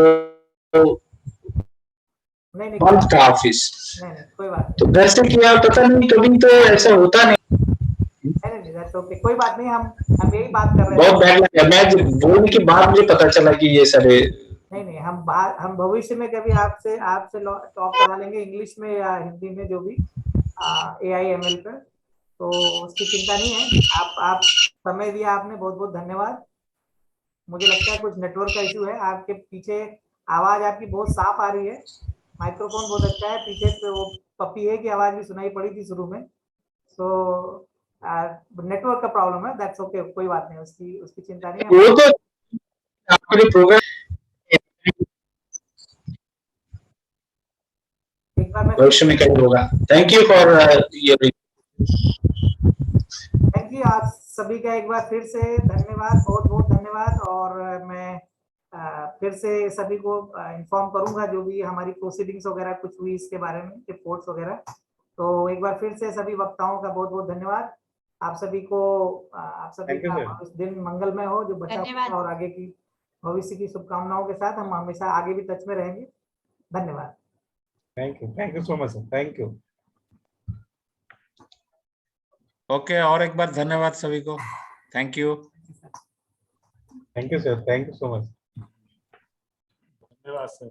नहीं बंद था ऑफिस, नहीं कोई बात तो घर से किया। पता नहीं, कभी तो ऐसा होता नहीं। नहीं, that's okay, कोई बात नहीं। हम यही बात कर रहे बहुत हैं। बैड लगा, मैं बोलने के बाद मुझे पता चला कि ये सारे नहीं, हम भविष्य में कभी आपसे टॉक करा लेंगे इंग्लिश में या हिंदी में, जो भी AI/ML पर, तो उसकी चिंता नहीं है। आप समय दिया आपने, बहुत बहुत धन्यवाद। मुझे लगता है कुछ नेटवर्क का इशू है, आपके पीछे आवाज आपकी बहुत साफ आ रही है, माइक्रोफोन बहुत अच्छा है। पीछे पे वो पपी है की आवाज भी सुनाई पड़ी थी शुरू में। तो नेटवर्क का प्रॉब्लम है, दैट्स ओके, कोई बात नहीं, उसकी चिंता नहीं है। वो तो आपके प्रोग्राम एक बार मैं भविष्य में कभी होगा। Thank you for your, thank you आप सभी का एक बार फिर से धन्यवाद, बहुत बहुत धन्यवाद। और मैं फिर से सभी को इन्फॉर्म करूंगा जो भी हमारी प्रोसीडिंग्स वगैरह कुछ हुई इसके बारे में, रिपोर्ट्स वगैरह। तो एक बार फिर से सभी वक्ताओं का बहुत बहुत धन्यवाद। आप सभी का दिन मंगलमय हो, जो बचा और आगे की भविष्य की शुभकामनाओं के साथ हम हमेशा आगे भी टच में रहेंगे। धन्यवाद। Thank you so much sir, thank you. Okay, और एक बार धन्यवाद सभी को। Thank you sir, thank you so much. धन्यवाद सर।